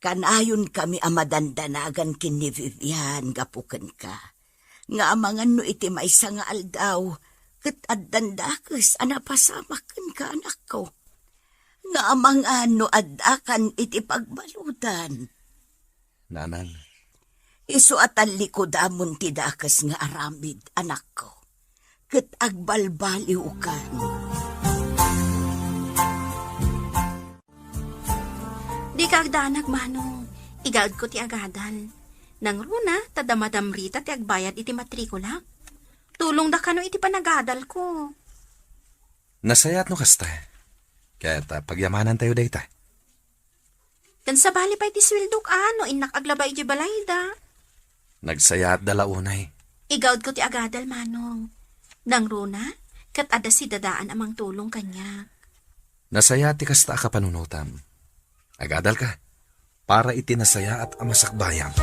Kanayon kami amadandanagan kin ni Vivian gapuken ka. Nga amangan no iti maysa nga aldaw. Ket addandakes anapasamaken ka, anak ko. Nga amangan no addakan iti pagbaludan. Nanang. Isu atan likodamon ti dakes nga aramid, anak ko. Ket agbalbaliw kan. Di ka agdanag, manong. Igaad ko ti agadal. Nang runa, tadamadamrita ti agbayad iti matrikula. Tulong da kano iti panagadal ko. Nasayat no kasta. Kaya pagyamanan tayo dayta. Kan sa bali pa iti swildok ano, inak aglabay iti balayda. Nagsayat dalaunay. Igaad ko ti agadal, manong. Nang runa, kat ada si dadaan amang tulong kanya. Nasayat ti kasta ka panunutam. Agadal ka, para itinasaya at amasakbayang.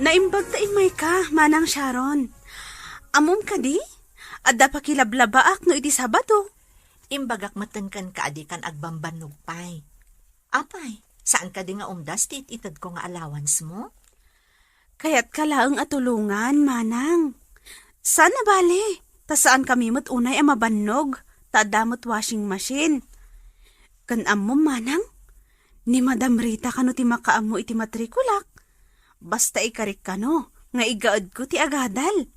Naimbag ta imay ka, manang Sharon. Amom ka di? Adda pa kilablabaak no iti Sabado. Imbagak matenkan ka adikan agbambanog pay. Apay, saan ka di nga umdas ti itad ko nga allowance mo? Kaya't kalaang atulungan, manang. Sana bale, ta saan kami mo't unay ang mabannog, ta damot washing machine. Kan ammo, manang, ni Madam Rita kano ti makaammo iti matrikulak. Basta ikarik kano, nga igaad ko ti agadal.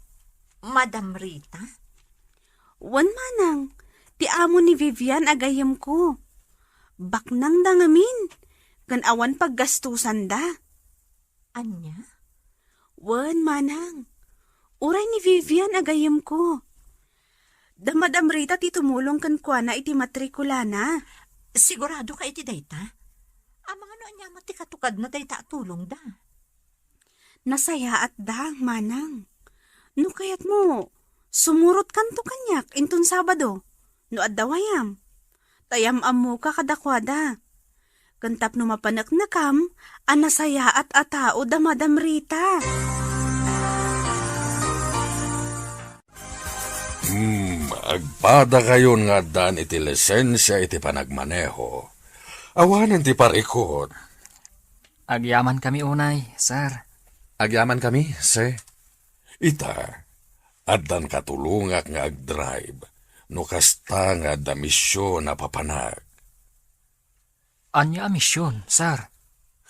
Madam Rita? Wan, manang, ti amo ni Vivian agayam ko. Baknang dangamin, kan awan paggastusan da. Anya? Wan, manang, uray ni Vivian agayam ko. Da Madam Rita ti tumulong kan kwa na iti matrikula na. Sigurado ka iti dayta? Amang ano anya mati katukad na dayta tulong da. Nasaya at da, manang. No kayat mo, sumurot kanto kanyak intun Sabado. No addawayam. Tayam ammo ka kadakwada. Kantap no mapanak na kam, anasaya at atao da Madam Rita. Agpada kayon nga dan iti lisensya iti panagmaneho. Awanan ti parikot. Agyaman kami unay, sir. Agyaman kami, sir. Ita, Addan katulungak nga ag-drive, no kasta nga da misyon na papanag. Anya misyon, sir.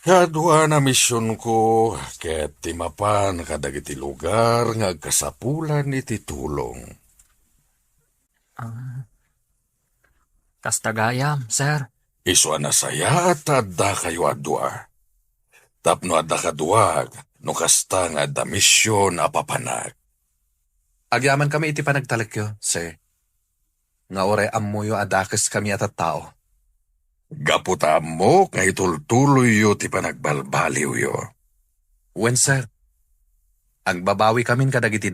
Kadwa na misyon ko, ket timapan kadagiti lugar nga kasapulan iti tulong. Kastagayam, sir. Iso na saya at adda kayo adwa. Tapno adda kaduag, no kasta nga da misyon na papanag. Agyaman kami iti panagtalagyo, sir. Nga oray ammoyo adakas kami at tao. Gaputa mo nga itultuloy yo ti panagbalbaliw yo. Wen, sir. Ang babawi kamin kadagiti